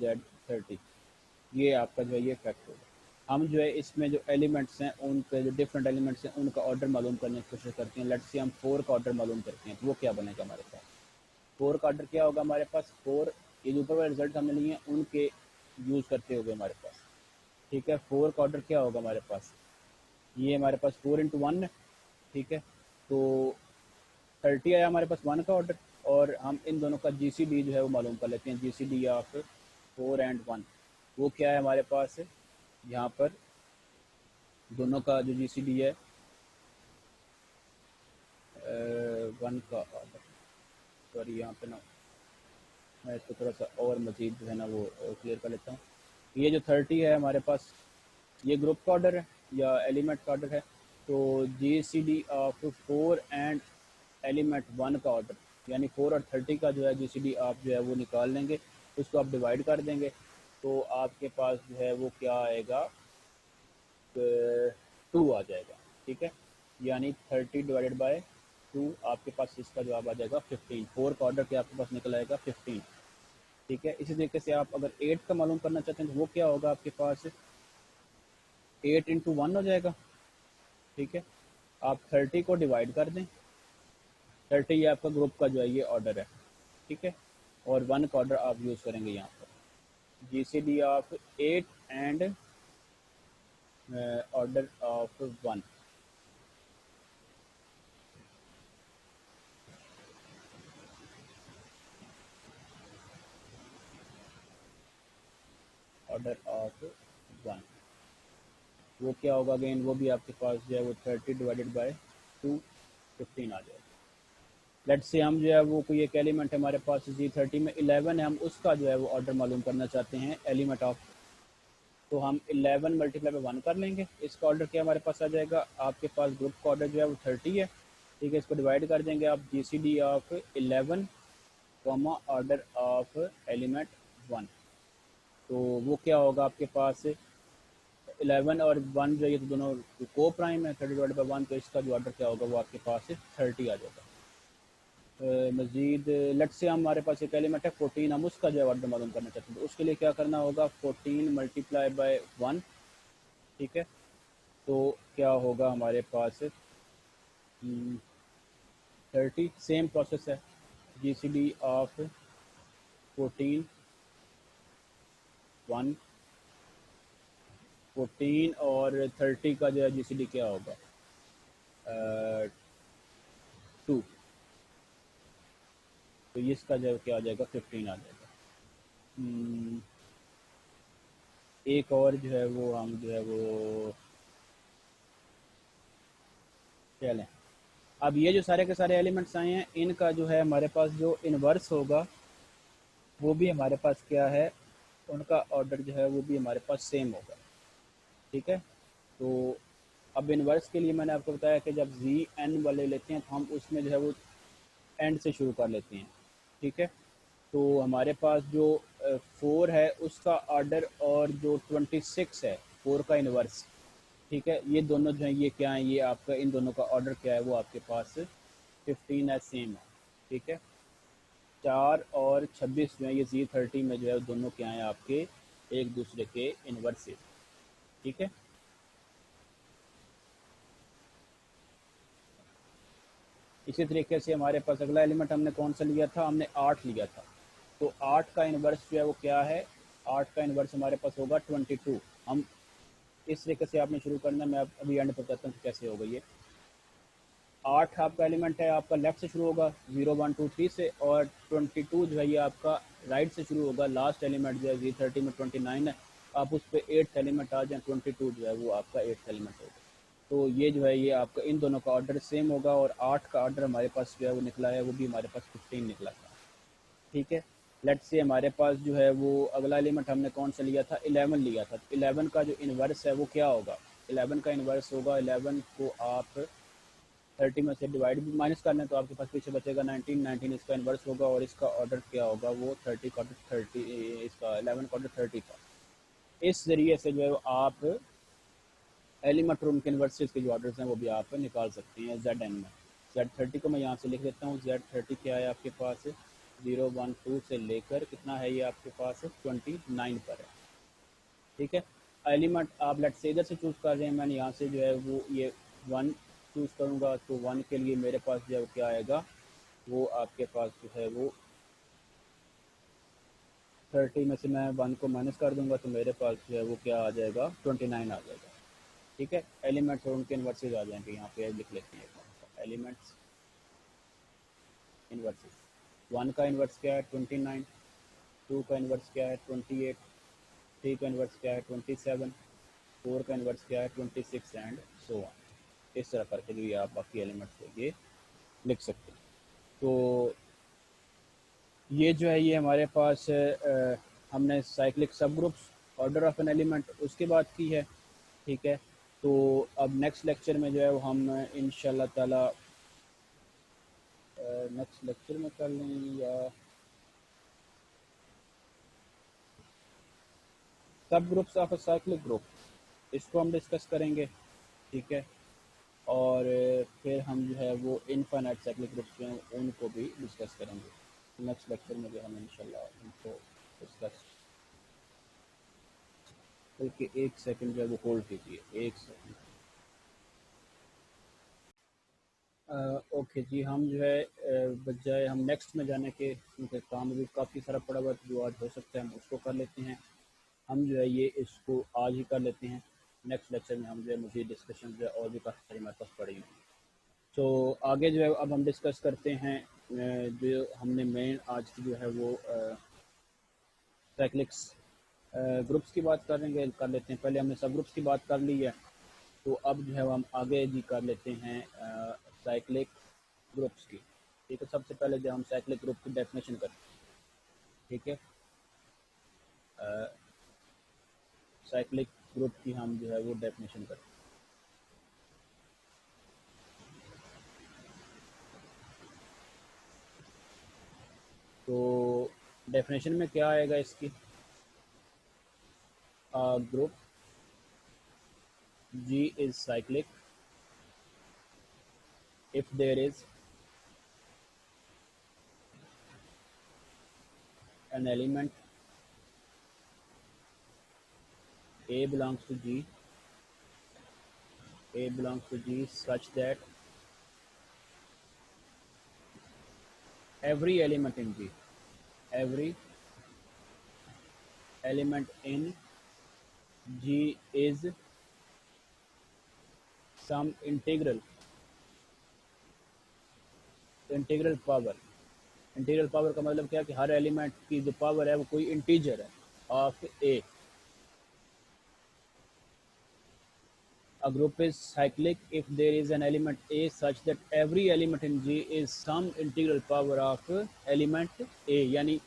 Z30, ये आपका जो है ये फैक्ट होगा। हम जो है इसमें जो एलिमेंट्स हैं उनके जो डिफरेंट एलिमेंट्स हैं उनका ऑर्डर मालूम करने की कोशिश करते हैं। लेट्स से हम 4 का ऑर्डर मालूम करते हैं, तो वो क्या बनेगा हमारे पास, 4 का ऑर्डर क्या होगा हमारे पास, 4 ये जो ऊपर वाले रिजल्ट हमने लिए हैं उनके यूज़ करते हुए हमारे पास, ठीक है। 4 का ऑर्डर क्या होगा हमारे पास, ये हमारे पास 4 × 1 है, ठीक है। तो 30 आया हमारे पास 1 का ऑर्डर, और हम इन दोनों का GCD जो है वो मालूम कर लेते हैं। GCD ऑफ 4 एंड 1 वो क्या है हमारे पास, यहाँ पर दोनों का जो GCD है 1 का ऑर्डर, सॉरी यहाँ पे ना मैं इसको थोड़ा सा और मज़ीद जो है ना वो क्लियर कर लेता हूँ। ये जो 30 है हमारे पास ये ग्रुप का ऑर्डर है या एलिमेंट का ऑर्डर है, तो GCD ऑफ 4 एंड एलिमेंट 1 का ऑर्डर, यानी 4 और 30 का जो है GCD आप जो है वो निकाल लेंगे, उसको आप डिवाइड कर देंगे, तो आपके पास जो है वो क्या आएगा, 2 आ जाएगा, ठीक है। यानी 30 डिवाइडेड बाय 2 आपके पास इसका जवाब आ जाएगा 15। 4 का ऑर्डर के आपके पास निकल आएगा 15, ठीक है। इसी तरीके से आप अगर 8 का मालूम करना चाहते हैं तो वो क्या होगा आपके पास, 8 × 1 हो जाएगा, ठीक है। आप 30 को डिवाइड कर दें, 30 ये आपका ग्रुप का जो है ये ऑर्डर है, ठीक है, और 1 का ऑर्डर आप यूज़ करेंगे यहाँ पर GCD of 8 and order of 1, order of 1 वो क्या होगा अगेन, वो भी आपके पास जो है वो 30 डिवाइडेड बाय 2 15 आ जाएगा। लेट्स से हम जो है वो कोई एक एलिमेंट है हमारे पास Z30 में 11 है, हम उसका जो है वो ऑर्डर मालूम करना चाहते हैं एलिमेंट ऑफ, तो हम 11 मल्टीप्लाई बाय 1 कर लेंगे, इसका ऑर्डर क्या हमारे पास आ जाएगा, आपके पास ग्रुप का ऑर्डर जो है वो 30 है, ठीक है। इसको डिवाइड कर देंगे आप GCD of 11 comma order of element 1, तो वो क्या होगा आपके पास, 11 और 1 जो ये तो दोनों को प्राइम है, 30 डिवाइड बाई 1, तो इसका जो ऑर्डर क्या होगा वो आपके पास 30 आ जाएगा। मज़ीद लेट से हमारे पास एक एलिमेंट है 14, हम उसका जो है ऑर्डर मालूम करना चाहते हैं, तो उसके लिए क्या करना होगा, 14 मल्टीप्लाई बाय 1, ठीक है। तो क्या होगा हमारे पास 30, सेम प्रोसेस है, GCD ऑफ 14 1, 14 और 30 का जो है GCD क्या होगा 2, तो इसका जो है क्या आ जाएगा 15 आ जाएगा। एक और जो है वो हम जो है वो चलें, अब ये जो सारे के सारे एलिमेंट्स आए हैं इनका जो है हमारे पास जो इन्वर्स होगा वो भी हमारे पास क्या है, उनका ऑर्डर जो है वो भी हमारे पास सेम होगा, ठीक है। तो अब इन्वर्स के लिए मैंने आपको बताया कि जब ZN वाले लेते हैं तो हम उसमें जो है वो एंड से शुरू कर लेते हैं, ठीक है। तो हमारे पास जो 4 है उसका ऑर्डर और जो 26 है 4 का इन्वर्स, ठीक है, ये दोनों जो हैं ये क्या है, ये आपका इन दोनों का ऑर्डर क्या है वो आपके पास 15 है, सेम है। ठीक है, 4 और 26 जो है ये Z30 में जो है दोनों क्या हैं आपके एक दूसरे के इन्वर्सेस। ठीक है, इसी तरीके से हमारे पास अगला एलिमेंट हमने कौन सा लिया था, हमने 8 लिया था। तो 8 का इन्वर्स जो है वो क्या है, 8 का इन्वर्स हमारे पास होगा 22। हम इस तरीके से आपने शुरू करना है, मैं अभी एंड पर बताता हूँ कैसे होगा ये। 8 आपका एलिमेंट है, आपका लेफ्ट से शुरू होगा 0 1 2 3 से, और 22 जो है ये आपका राइट से शुरू होगा। लास्ट एलिमेंट जो है Z30 में 29 है, आप उस पर 8th एलिमेंट आ जाए, 22 जो है वो आपका 8th एलिमेंट होगा। तो ये जो है ये आपका इन दोनों का ऑर्डर सेम होगा, और 8 का ऑर्डर हमारे पास जो है वो निकला है, वो भी हमारे पास 15 निकला था। ठीक है, लेट्स से हमारे पास जो है वो अगला एलिमेंट हमने कौन सा लिया था, 11 लिया था। 11 का जो इन्वर्स है वो क्या होगा, 11 का इन्वर्स होगा, 11 को आप 30 में से डिवाइड भी माइनस करना है तो आपके पास पीछे बचेगा 19। 19 इसका इन्वर्स होगा, और इसका ऑर्डर क्या होगा, वो 30 का ऑर्डर 30, इसका 11 का ऑर्डर 30 का। इस जरिए से जो है आप एलिमेंट और उनके इन्वर्सेस के जो ऑर्डर्स हैं वो भी आप निकाल सकते हैं जेड एन में। Z30 को मैं यहाँ से लिख देता हूँ, Z30 क्या है आपके पास 0 1 2 से लेकर कितना है ये आपके पास 29 पर है। ठीक है, एलिमेंट आप लेट से इधर से चूज़ कर रहे हैं, मैंने यहाँ से जो है वो ये 1 चूज़ करूँगा, तो 1 के लिए मेरे पास जो है क्या आएगा, वो आपके पास जो है वो 30 में से मैं 1 को माइनस कर दूंगा, तो मेरे पास जो है वो क्या आ जाएगा 29 आ जाएगा। ठीक है, एलिमेंट्स और उनके इन्वर्सेस आ जाएंगे, यहाँ पे लिख लेते हैं एलिमेंट्स इन्वर्सेस। 1 का इन्वर्स क्या है 29, 2 का इन्वर्स क्या है 28, 3 का इन्वर्स क्या है 27, 4 का इन्वर्स क्या है 26 एंड सो ऑन। इस तरह करके भी आप बाकी एलिमेंट्स को ये लिख सकते हैं। तो ये जो है ये हमारे पास हमने साइक्लिक सब groups order of an element उसकी बात की है। ठीक है, तो अब नेक्स्ट लेक्चर में जो है वो हम इंशाल्लाह ताला नेक्स्ट लेक्चर में कर लें या सब groups of a cyclic group, इसको हम डिस्कस करेंगे। ठीक है, और फिर हम जो है वो इनफाइनाइट साइक्लिक ग्रुप्स जो हैं उनको भी डिस्कस करेंगे नेक्स्ट लेक्चर में, जो हम इंशाल्लाह उनको डिस्कस। बल्कि एक सेकंड जो है वो होल्ड कीजिए, एक सेकंड। ओके जी, हम जो है बजाय हम नेक्स्ट में जाने के, क्योंकि काम भी काफ़ी सारा पड़ा हुआ है जो आज हो सकता है हम उसको कर लेते हैं। हम जो है ये इसको आज ही कर लेते हैं, नेक्स्ट लेक्चर में हम जो है मुझे डिस्कशन जो है और भी काफ़ी सारी हमारे पास पड़ी हुई हैं। तो आगे जो है अब हम डिस्कस करते हैं जो हमने मेन आज की जो है वो साइक्लिक्स ग्रुप्स की बात करेंगे, कर लेते हैं। पहले हमने सब ग्रुप्स की बात कर ली है, तो अब जो है हम आगे जी कर लेते हैं साइक्लिक ग्रुप्स की। ठीक है, सबसे पहले जो हम साइक्लिक ग्रुप की डेफिनेशन करते हैं। ठीक है, साइक्लिक ग्रुप की हम जो है वो डेफिनेशन करते हैं। तो डेफिनेशन में क्या आएगा इसकी, group G is cyclic if there is an element A belongs to G, A belongs to G such that every element in G, every element in G is some integral power. Integral power का मतलब क्या है कि हर element की जो power है वो कोई इंटीजर है of A. A group is cyclic if there is an element A such that every element in G is some integral power of element A, यानी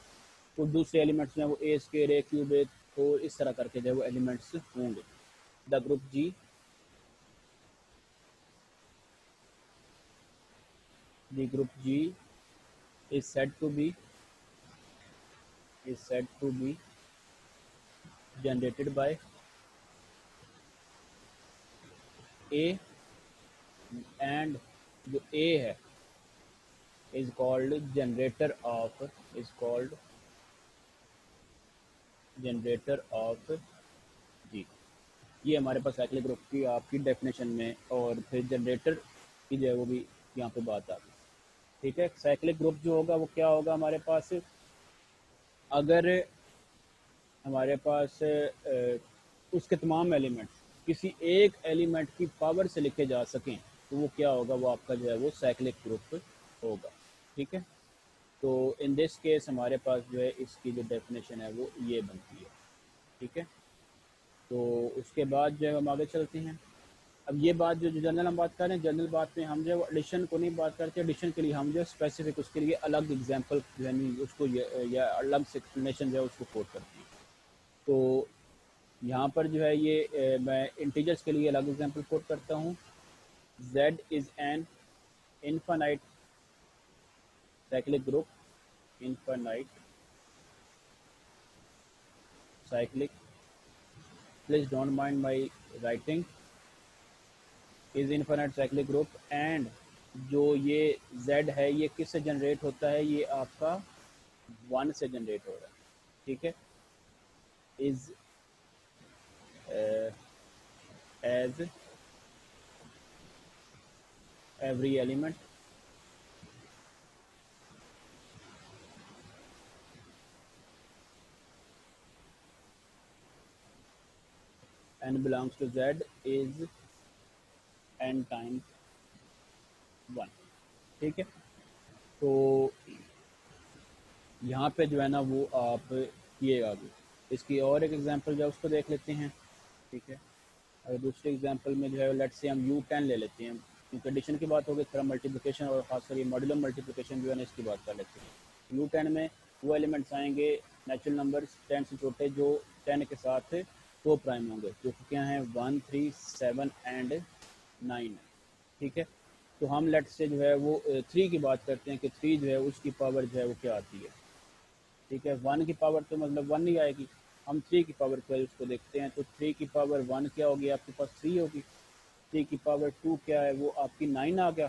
वो दूसरे एलिमेंट्स में वो ए स्केयर ए क्यूब ए, तो इस तरह करके जो है वो एलिमेंट्स होंगे। The group g, the group g is said to be generated by A, and जो A है is called generator of जी। ये हमारे पास साइक्लिक ग्रुप की आपकी डेफिनेशन में, और फिर जनरेटर की जो है वो भी यहाँ पे बात आ गई। ठीक है, साइक्लिक ग्रुप जो होगा वो क्या होगा हमारे पास, अगर हमारे पास उसके तमाम एलिमेंट्स किसी एक एलिमेंट की पावर से लिखे जा सकें तो वो क्या होगा, वो आपका जो है वो साइक्लिक ग्रुप होगा। ठीक है, तो इन दिस केस हमारे पास जो है इसकी जो डेफिनेशन है वो ये बनती है। ठीक है, तो उसके बाद जो है हम आगे चलते हैं। अब ये बात जो जनरल हम बात कर रहे हैं, जनरल बात में हम जो है वो एडिशन को नहीं बात करते। एडिशन के लिए हम जो है स्पेसिफिक उसके लिए अलग एग्जांपल यानी उसको या अलग से एक्सप्लेनेशन जो है उसको कोट करते हैं। तो यहाँ पर जो है ये मैं इंटीजर्स के लिए अलग एग्जांपल कोट करता हूँ। Z is an infinite cyclic group, infinite cyclic, please don't mind my writing, is infinite cyclic group. And जो ये Z है ये किससे जनरेट होता है, ये आपका 1 से जनरेट हो रहा है। ठीक है, is as every element n belongs to Z is n times 1। ठीक है, तो यहाँ पे जो है ना वो आप किएगा आगे। इसकी और एक एग्जांपल जो है उसको देख लेते हैं। ठीक है, अगर दूसरे एग्जांपल में जो है लेट्स से हम U10 ले लेते हैं, क्योंकि एडिशन की बात होगी, थोड़ा मल्टीप्लिकेशन और खासकर ये मॉड्यूलर मल्टीप्लिकेशन जो है ना इसकी बात कर लेते हैं। U10 में वो एलिमेंट्स आएंगे नेचुरल नंबर्स 10 से छोटे जो 10 के साथ 2 प्राइम होंगे, जो कि क्या हैं 1, 3, 7 एंड 9। ठीक है, तो हम लेट से जो है वो 3 की बात करते हैं कि 3 जो है उसकी पावर जो है वो क्या आती है। ठीक है, 1 की पावर तो मतलब 1 नहीं आएगी, हम 3 की पावर क्या है उसको देखते हैं। तो 3 की पावर 1 क्या होगी, आपके पास 3 होगी। 3 की पावर 2 क्या है, वो आपकी 9 आ गया।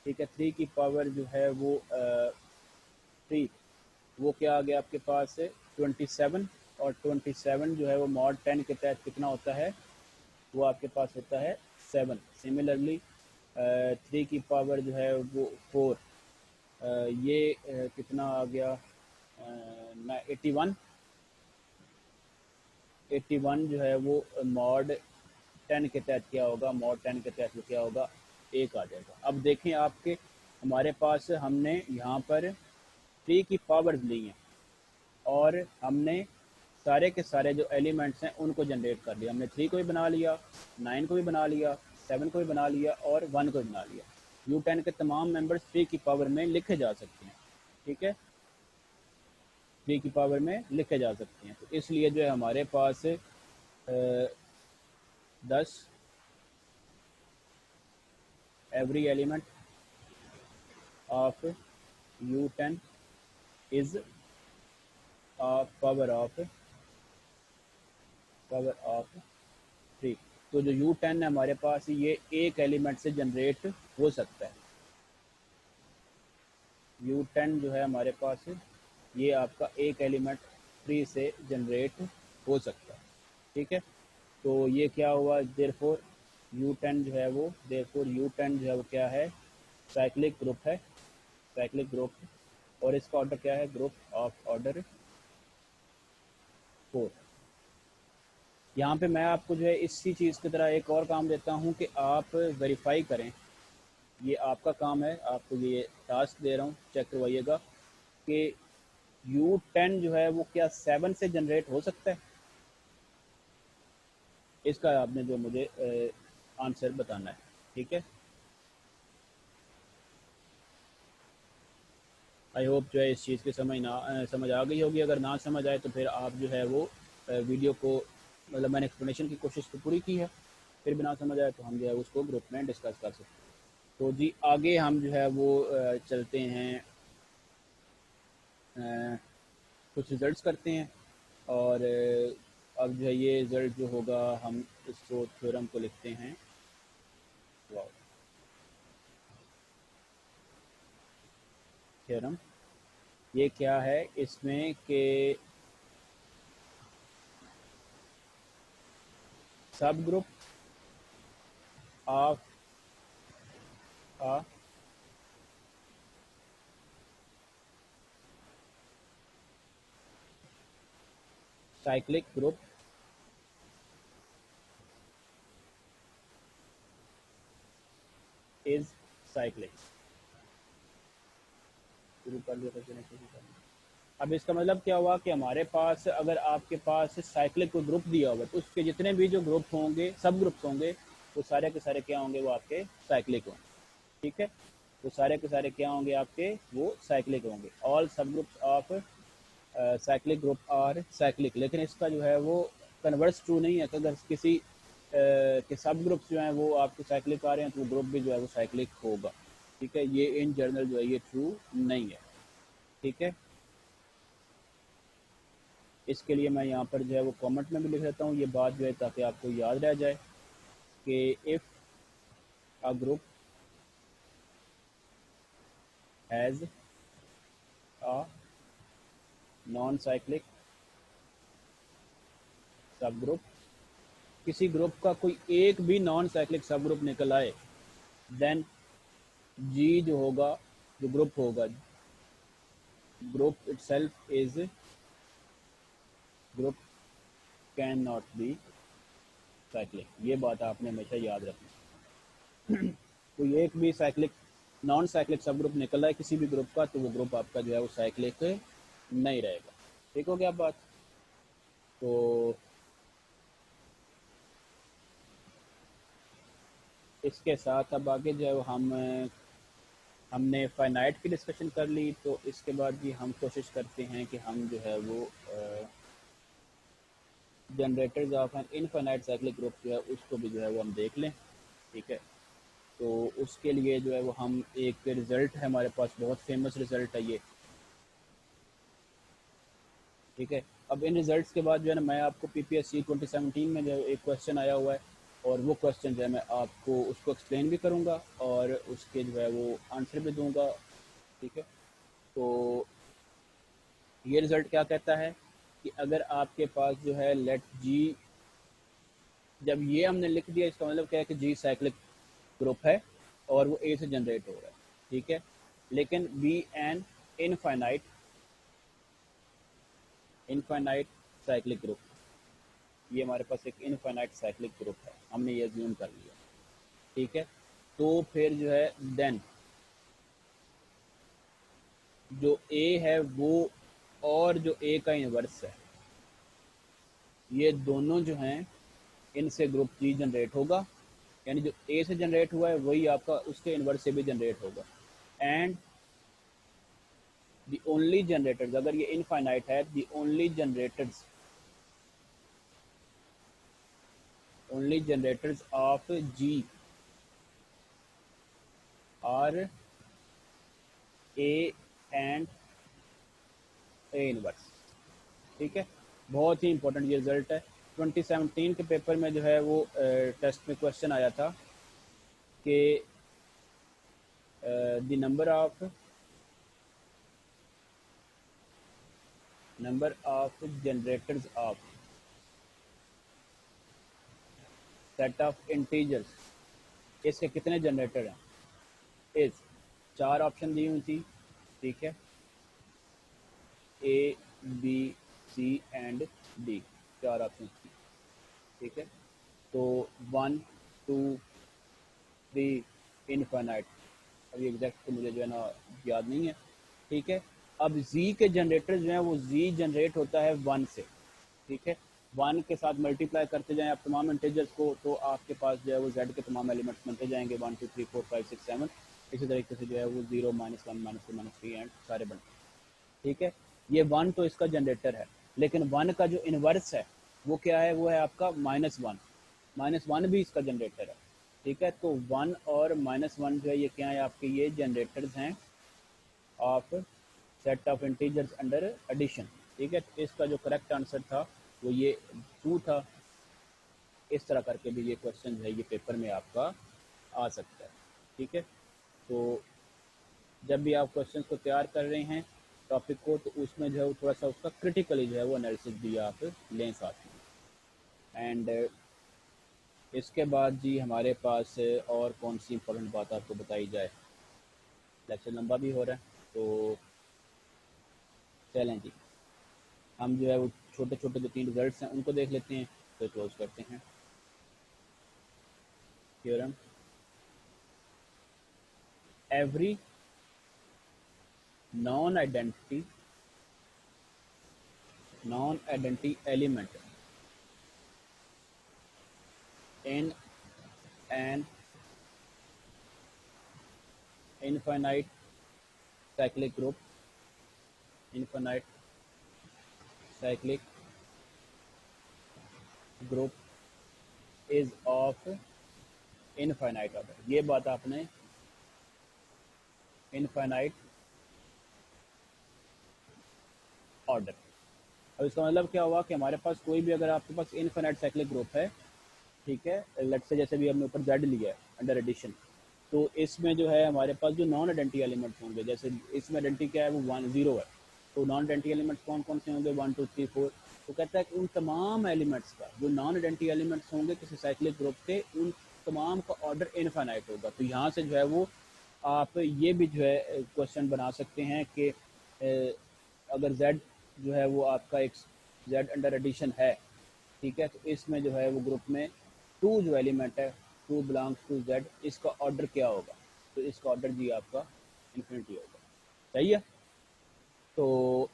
ठीक है, 3 की पावर जो है वो 3 वो क्या आ गया आपके पास 27, और 27 जो है वो मॉड 10 के तहत कितना होता है, वो आपके पास होता है 7। सिमिलरली 3 की पावर जो है वो 4, ये कितना आ गया 81। 81 जो है वो मॉड 10 के तहत क्या होगा, मॉड 10 के तहत वो क्या होगा, 1 आ जाएगा। अब देखें आपके हमारे पास हमने यहाँ पर 3 की पावर्स ली हैं और हमने सारे के सारे जो एलिमेंट्स हैं उनको जनरेट कर लिया। हमने 3 को भी बना लिया, 9 को भी बना लिया, 7 को भी बना लिया और 1 को भी बना लिया। U10 के तमाम मेंबर्स 3 की पावर में लिखे जा सकते हैं। ठीक है, 3 की पावर में लिखे जा सकते हैं। तो इसलिए जो है हमारे पास 10 every element of U10 is power of 3। तो जो U10 है हमारे पास ये एक एलिमेंट से जनरेट हो सकता है। U10 जो है हमारे पास ये आपका एक एलिमेंट 3 से जनरेट हो सकता है। ठीक है, तो ये क्या हुआ, देयरफॉर U10 जो है वो U10 जो है वो क्या है, साइक्लिक ग्रुप है, साइक्लिक ग्रुप। और इसका ऑर्डर क्या है, ग्रुप ऑफ ऑर्डर 4। यहाँ पे मैं आपको जो है इसी चीज़ की तरह एक और काम देता हूँ कि आप वेरीफाई करें, ये आपका काम है, आपको ये टास्क दे रहा हूँ, चेक करवाइएगा कि U10 जो है वो क्या 7 से जनरेट हो सकता है। इसका आपने जो मुझे आंसर बताना है। ठीक है, आई होप जो है इस चीज़ की समझ आ गई होगी। अगर ना समझ आए तो फिर आप जो है वो वीडियो को, मतलब मैंने एक्सप्लेनेशन की कोशिश तो पूरी की है, फिर भी ना समझ आए तो हम जो है उसको ग्रुप में डिस्कस कर सकते हैं। तो जी आगे हम जो है वो चलते हैं, कुछ रिज़ल्ट्स करते हैं। और अब जो है ये रिज़ल्ट जो होगा हम इसको थ्योरम को लिखते हैं। 12 थ्योरम। ये क्या है इसमें कि सब group of a cyclic group is cyclic. शुरू कर दिया था। अब इसका मतलब क्या हुआ कि हमारे पास अगर आपके पास साइक्लिक को ग्रुप दिया होगा तो उसके जितने भी जो ग्रुप होंगे, सब ग्रुप्स होंगे, वो सारे के सारे क्या होंगे, वो आपके साइक्लिक होंगे। ठीक है, वो सारे के सारे क्या होंगे आपके, वो साइक्लिक होंगे। All subgroups of cyclic group are cyclic. लेकिन इसका जो है वो कन्वर्स ट्रू नहीं है कि अगर किसी के सब ग्रुप्स जो हैं वो आपके साइक्लिक आ रहे हैं तो वो ग्रुप भी जो है वो साइक्लिक होगा। ठीक है, ये इन जनरल जो है ये ट्रू नहीं है। ठीक है, इसके लिए मैं यहाँ पर जो है वो कमेंट में भी लिख देता हूँ ये बात जो है, ताकि आपको याद रह जाए कि if a group has a non cyclic सब ग्रुप, किसी ग्रुप का कोई एक भी नॉन साइक्लिक सब ग्रुप निकल आए, देन जी जो होगा, जो ग्रुप होगा, group itself is, group can not be cyclic. ये बात आपने हमेशा याद रखनी। कोई एक भी साइक्लिक नॉन साइक्लिक सब ग्रुप निकल है किसी भी ग्रुप का, तो वो ग्रुप आपका जो है वो साइक्लिक नहीं रहेगा। ठीक हो गया बात। तो इसके साथ अब आगे जो है हमने फाइनाइट की डिस्कशन कर ली, तो इसके बाद भी हम कोशिश करते हैं कि हम जो है वो generators of an infinite cyclic group जो है उसको भी जो है वो हम देख लें। ठीक है, तो उसके लिए जो है वो हम एक रिज़ल्ट है हमारे पास, बहुत फेमस रिज़ल्ट है ये। ठीक है, अब इन रिजल्ट्स के बाद जो है ना, मैं आपको पीपीएससी 2017 में जो एक क्वेश्चन आया हुआ है, और वो क्वेश्चन जो है मैं आपको उसको एक्सप्लेन भी करूँगा और उसके जो है वो आंसर भी दूंगा। ठीक है, तो ये रिज़ल्ट क्या कहता है कि अगर आपके पास जो है लेट जी, जब ये हमने लिख दिया इसका मतलब क्या है कि जी साइक्लिक ग्रुप है और वो ए से जनरेट हो रहा है। ठीक है, लेकिन be an infinite infinite cyclic group, ये हमारे पास एक इनफाइनाइट साइक्लिक ग्रुप है, हमने ये अज्यूम कर लिया। ठीक है, तो फिर जो है देन जो ए है वो और जो ए का इन्वर्स है, ये दोनों जो हैं इनसे ग्रुप जी जनरेट होगा, यानी जो ए से जनरेट हुआ है वही आपका उसके इन्वर्स से भी जनरेट होगा। एंड द ओनली जनरेटर्स, अगर ये इनफाइनाइट है, the only generators of g are a and a inverse. ठीक है, बहुत ही इंपॉर्टेंट ये रिजल्ट है। 2017 के पेपर में जो है वो टेस्ट में क्वेश्चन आया था कि the number of generators of set of integers, इसके कितने जनरेटर हैं, इज, चार ऑप्शन दी हुई थी। ठीक है, A B C and D, चार ऑप्शन थी। ठीक है, तो 1 2 3 इनफाइनाइट, अभी एग्जैक्ट तो मुझे जो है ना याद नहीं है। ठीक है, अब z के जनरेटर जो है वो z जनरेट होता है 1 से। ठीक है, 1 के साथ मल्टीप्लाई करते जाएं आप तमाम इंटीजर्स को, तो आपके पास जो है वो z के तमाम एलिमेंट्स बनते जाएंगे, 1 2 3 4 5 6 7। इसी तरीके से जो है वो 0 -1 -2 -3 एंड सारे बनते हैं। ठीक है, ये 1 तो इसका जनरेटर है, लेकिन 1 का जो इन्वर्स है वो क्या है, वो है आपका -1। -1 भी इसका जनरेटर है। ठीक है, तो 1 और -1 जो है ये क्या है आपके, ये जनरेटर्स हैं of set of integers under addition. ठीक है, तो इसका जो करेक्ट आंसर था वो ये 2 था। इस तरह करके भी ये क्वेश्चन है ये पेपर में आपका आ सकता है। ठीक है, तो जब भी आप क्वेश्चन को तैयार कर रहे हैं टॉपिक को, तो उसमें जो है वो थोड़ा सा उसका क्रिटिकली जो है वो एनालिसिस भी आप लें साथ में। एंड इसके बाद जी हमारे पास और कौन सी इंपॉर्टेंट बात आपको बताई जाए, लेक्चर लंबा भी हो रहा है, तो चलें जी हम जो है वो छोटे छोटे जो 3 रिजल्ट्स हैं उनको देख लेते हैं, तो क्लोज करते हैं। Theorem, every non identity element in an infinite cyclic group, infinite cyclic group is of infinite order। ये बात आपने infinite order, अब इसका मतलब क्या हुआ कि हमारे पास कोई भी, अगर आपके पास इनफाइनाइट साइक्लिक ग्रुप है, ठीक है, लेट्स से जैसे भी हमने ऊपर जेड लिया है अंडर एडिशन, तो इसमें जो है हमारे पास जो नॉन आइडेंटिटी एलिमेंट्स होंगे, जैसे इसमें आइडेंटिटी क्या है वो 1 0 है, तो नॉन आइडेंटिटी एलिमेंट्स कौन कौन से होंगे 1 2 3 4, तो कहता है कि उन तमाम एलिमेंट्स का जो नॉन आइडेंटिटी एलिमेंट्स होंगे किसी साइक्लिक ग्रुप के, उन तमाम का ऑर्डर इनफाइनाइट होगा। तो यहाँ से जो है वो आप ये भी जो है क्वेश्चन बना सकते हैं कि अगर z जो है वो आपका एक z अंडर एडिशन है, ठीक है, तो इसमें जो है वो ग्रुप में 2 जो एलिमेंट है 2 बिलोंग्स टू z, इसका ऑर्डर क्या होगा, तो इसका ऑर्डर जी आपका इन्फिनिटी होगा। सही है, तो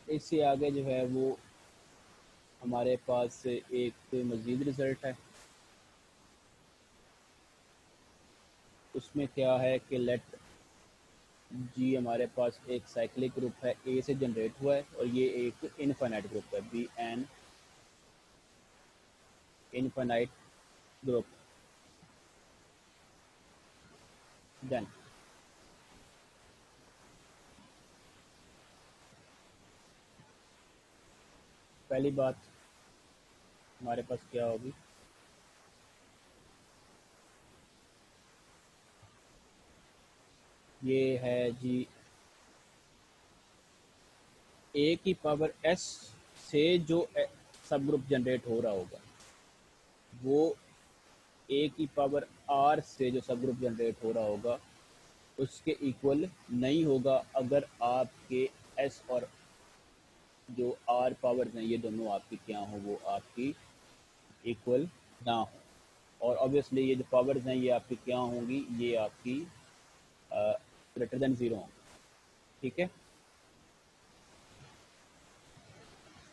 इससे आगे जो है वो हमारे पास एक मज़ीद रिज़ल्ट है, उसमें क्या है कि लेट जी हमारे पास एक साइक्लिक ग्रुप है ए से जनरेट हुआ है, और ये एक इनफाइनाइट ग्रुप है be an infinite group. Then पहली बात हमारे पास क्या होगी, ये है जी ए की पावर एस से जो सब ग्रुप जनरेट हो रहा होगा वो ए की पावर आर से जो सब ग्रुप जनरेट हो रहा होगा उसके इक्वल नहीं होगा, अगर आपके एस और जो आर पावर्स हैं ये दोनों आपकी क्या हो, वो आपकी इक्वल ना हो। और ऑब्वियसली ये जो पावर्स हैं ये आपकी क्या होंगी, ये आपकी ग्रेटर देन 0 होंगी, ठीक है।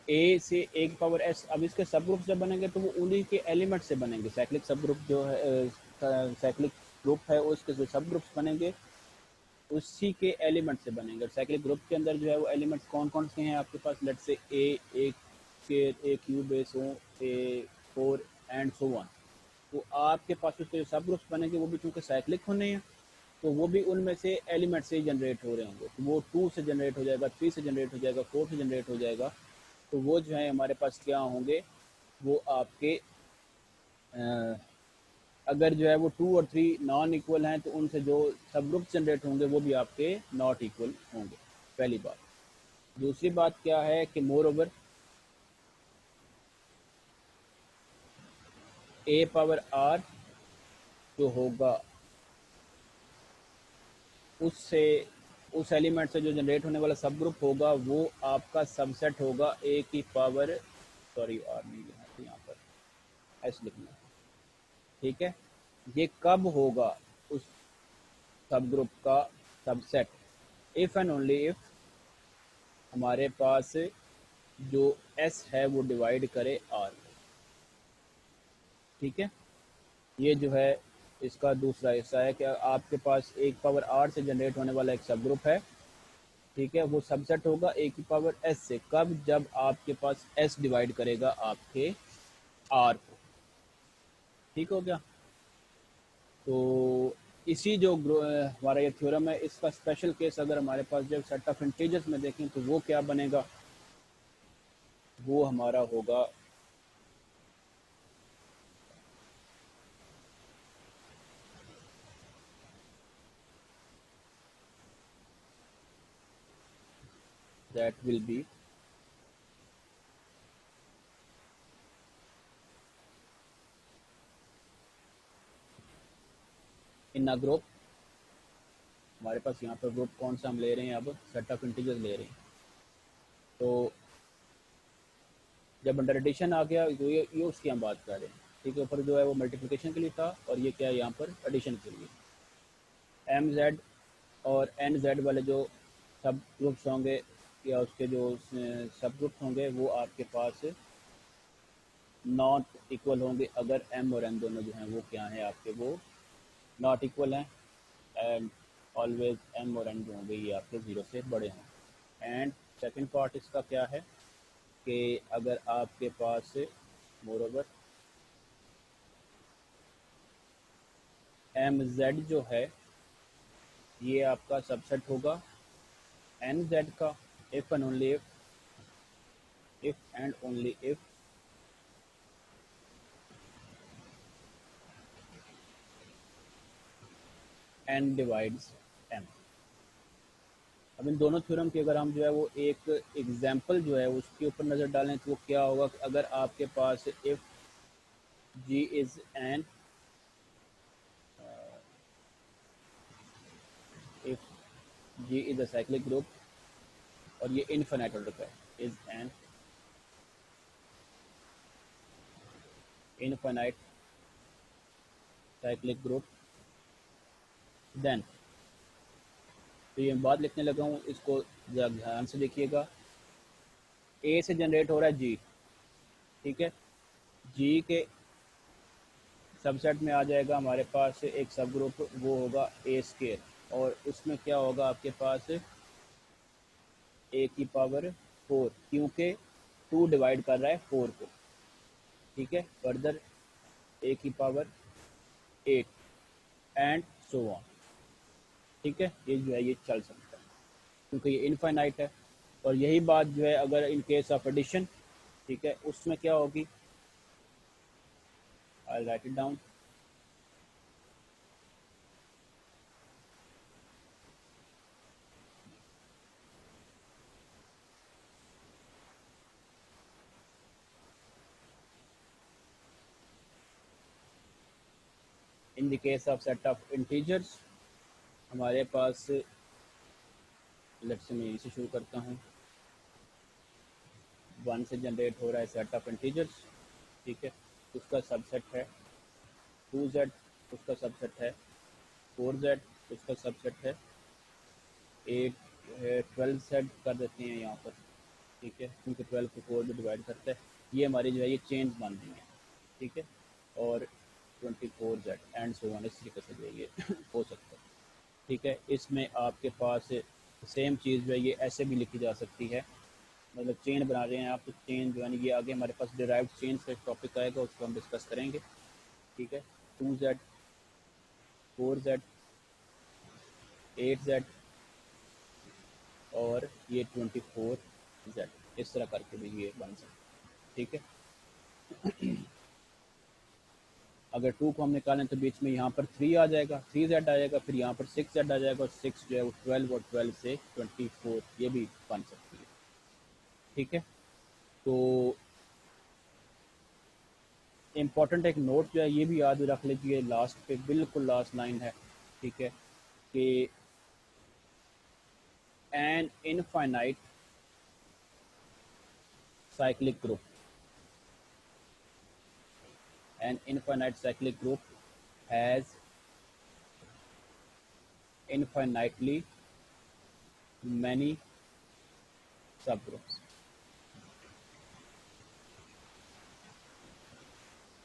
ए से ए की पावर एस, अब इसके सब ग्रुप जब बनेंगे तो वो उन्हीं के एलिमेंट से बनेंगे, साइक्लिक सब ग्रुप जो है साइक्लिक ग्रुप है उसके जो सब ग्रुप्स बनेंगे उसी के एलिमेंट से बनेंगे। साइक्लिक ग्रुप के अंदर जो है वो एलिमेंट्स कौन कौन से हैं आपके पास, लेट से ए स्क्वायर ए क्यूब बेस हो ए 4 एंड सो वन, तो आपके पास उसके जो सब ग्रुप्स बनेंगे वो भी चूँकि साइक्लिक होने हैं तो वो भी उनमें से एलिमेंट से ही जनरेट हो रहे होंगे, तो वो 2 से जनरेट हो जाएगा, 3 से जनरेट हो जाएगा, 4 से जनरेट हो जाएगा, तो वो जो है हमारे पास क्या होंगे, वो आपके अगर जो है वो 2 और 3 नॉन इक्वल हैं तो उनसे जो सब ग्रुप जनरेट होंगे वो भी आपके नॉट इक्वल होंगे, पहली बात। दूसरी बात क्या है कि moreover a power r जो होगा उससे उस एलिमेंट से जो जनरेट होने वाला सब ग्रुप होगा वो आपका सबसेट होगा ए की पावर, सॉरी आर नहीं लिखना था यहाँ पर, एस लिखना है, ठीक है। ये कब होगा उस सब ग्रुप का subset, if and only if हमारे पास जो एस है वो डिवाइड करे आर, ठीक है। ये जो है इसका दूसरा हिस्सा है कि आपके पास एक पावर आर से जनरेट होने वाला एक सब ग्रुप है, ठीक है, वो सबसेट होगा ए की पावर एस से, कब, जब आपके पास एस डिवाइड करेगा आपके आर को, ठीक हो गया। तो इसी जो हमारा ये थ्योरम है इसका स्पेशल केस अगर हमारे पास जब सेट ऑफ इंटीजर्स में देखें तो वो क्या बनेगा, वो हमारा होगा that will be in a group। हमारे पास यहाँ पर ग्रुप कौन सा हम ले रहे हैं, अब सेट ऑफ इंटीजर्स ले रहे हैं। तो जब अंडर एडिशन आ गया तो ये उसकी हम बात कर रहे हैं, ठीक है। ऊपर जो है वो मल्टीप्लिकेशन के लिए था और ये क्या है यहाँ पर एडिशन के लिए। एम जेड और एन जेड वाले जो सब ग्रुप्स होंगे या उसके जो सब ग्रुप्स होंगे वो आपके पास नॉट इक्वल होंगे अगर एम और एन दोनों जो हैं वो क्या हैं आपके, वो नॉट इक्वल हैं। एंड ऑलवेज एम और एन जो होंगे ये आपके ज़ीरो से बड़े हों। एंड सेकंड पार्ट इसका क्या है कि अगर आपके पास मोरओवर एम जेड जो है ये आपका सबसेट होगा एन जेड का, if and only if and only if n divides m. अब इन दोनों थ्योरम की अगर हम जो है वो एक एग्जाम्पल जो है उसके ऊपर नज़र डालें तो वो क्या होगा कि अगर आपके पास if G is an if G is a cyclic group और ये इनफिनाइट ऑर्डर का है, is an infinite cyclic group, then तो ये बात लिखने लगा हूँ, इसको ध्यान से देखिएगा। ए से जनरेट हो रहा है जी, ठीक है। जी के सबसेट में आ जाएगा हमारे पास एक सब ग्रुप, वो होगा ए स्केयर और उसमें क्या होगा आपके पास ए की पावर 4, क्योंकि 2 डिवाइड कर रहा है 4 को, ठीक है। फर्दर ए की पावर 8 एंड सो ऑन, ठीक है। ये जो है ये चल सकता है क्योंकि ये इनफाइनाइट है। और यही बात जो है अगर इन केस ऑफ एडिशन, ठीक है, उसमें क्या होगी, I write it down. In the case of set of integers हमारे पास, लेट्स से मैं इसे शुरू करता हूँ। 1 से जनरेट हो रहा है सेट ऑफ इंटीजर्स, ठीक है, उसका सबसेट है 2z, उसका सबसेट है 4z, उसका सबसेट है 8 12z कर देते हैं यहाँ पर, ठीक है, क्योंकि 12 को 4 में डिवाइड करता है। ये हमारी जो है ये चेंज बन रही है, ठीक है। और 24z एंड सो ऑन, इस तरीके से जो है ये हो सकता है, ठीक है। इसमें आपके पास सेम चीज़ जो है ये ऐसे भी लिखी जा सकती है, मतलब चेन बना रहे हैं आप तो चेन जो है ये आगे हमारे पास डिराइव्ड चेन का एक टॉपिक आएगा, उसको हम डिस्कस करेंगे, ठीक है। 2z 4z 8z और ये 24z, इस तरह करके भी ये बन सकता है, ठीक है। अगर 2 को हम निकालें तो बीच में यहाँ पर 3 आ जाएगा, 3z आ जाएगा, फिर यहाँ पर 6z आ जाएगा और 6 जो है वो 12 और 12 से 24 ये भी बन सकती है, ठीक है। तो इम्पॉर्टेंट एक नोट जो है ये भी याद रख लीजिए, लास्ट पे बिल्कुल लास्ट लाइन है, ठीक है, कि an infinite cyclic group, an infinite cyclic group has infinitely many subgroups।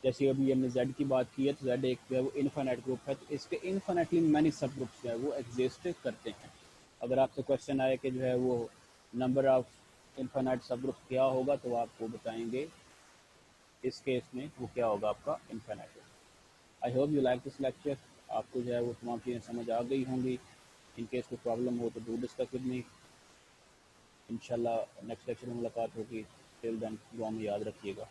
जैसे अभी हमने Z की बात की है तो Z एक जो है वो इनफाइनाइट ग्रुप है, तो इसके इनफाइनाइटली मैनी सब ग्रुप्स जो है वो एग्जिस्ट करते हैं। अगर आपसे क्वेश्चन आए कि जो है वो नंबर ऑफ इनफाइनाइट सब ग्रुप क्या होगा तो आपको बताएंगे इस केस में वो क्या होगा आपका infinite. I hope you like this lecture, आपको जो है वो तमाम चीज़ें समझ आ गई होंगी। इन केस कोई प्रॉब्लम हो तो डू डिस्कस विद मी, इंशाल्लाह नेक्स्ट लेक्चर में मुलाकात होगी। टिल देन दुआ में याद रखिएगा।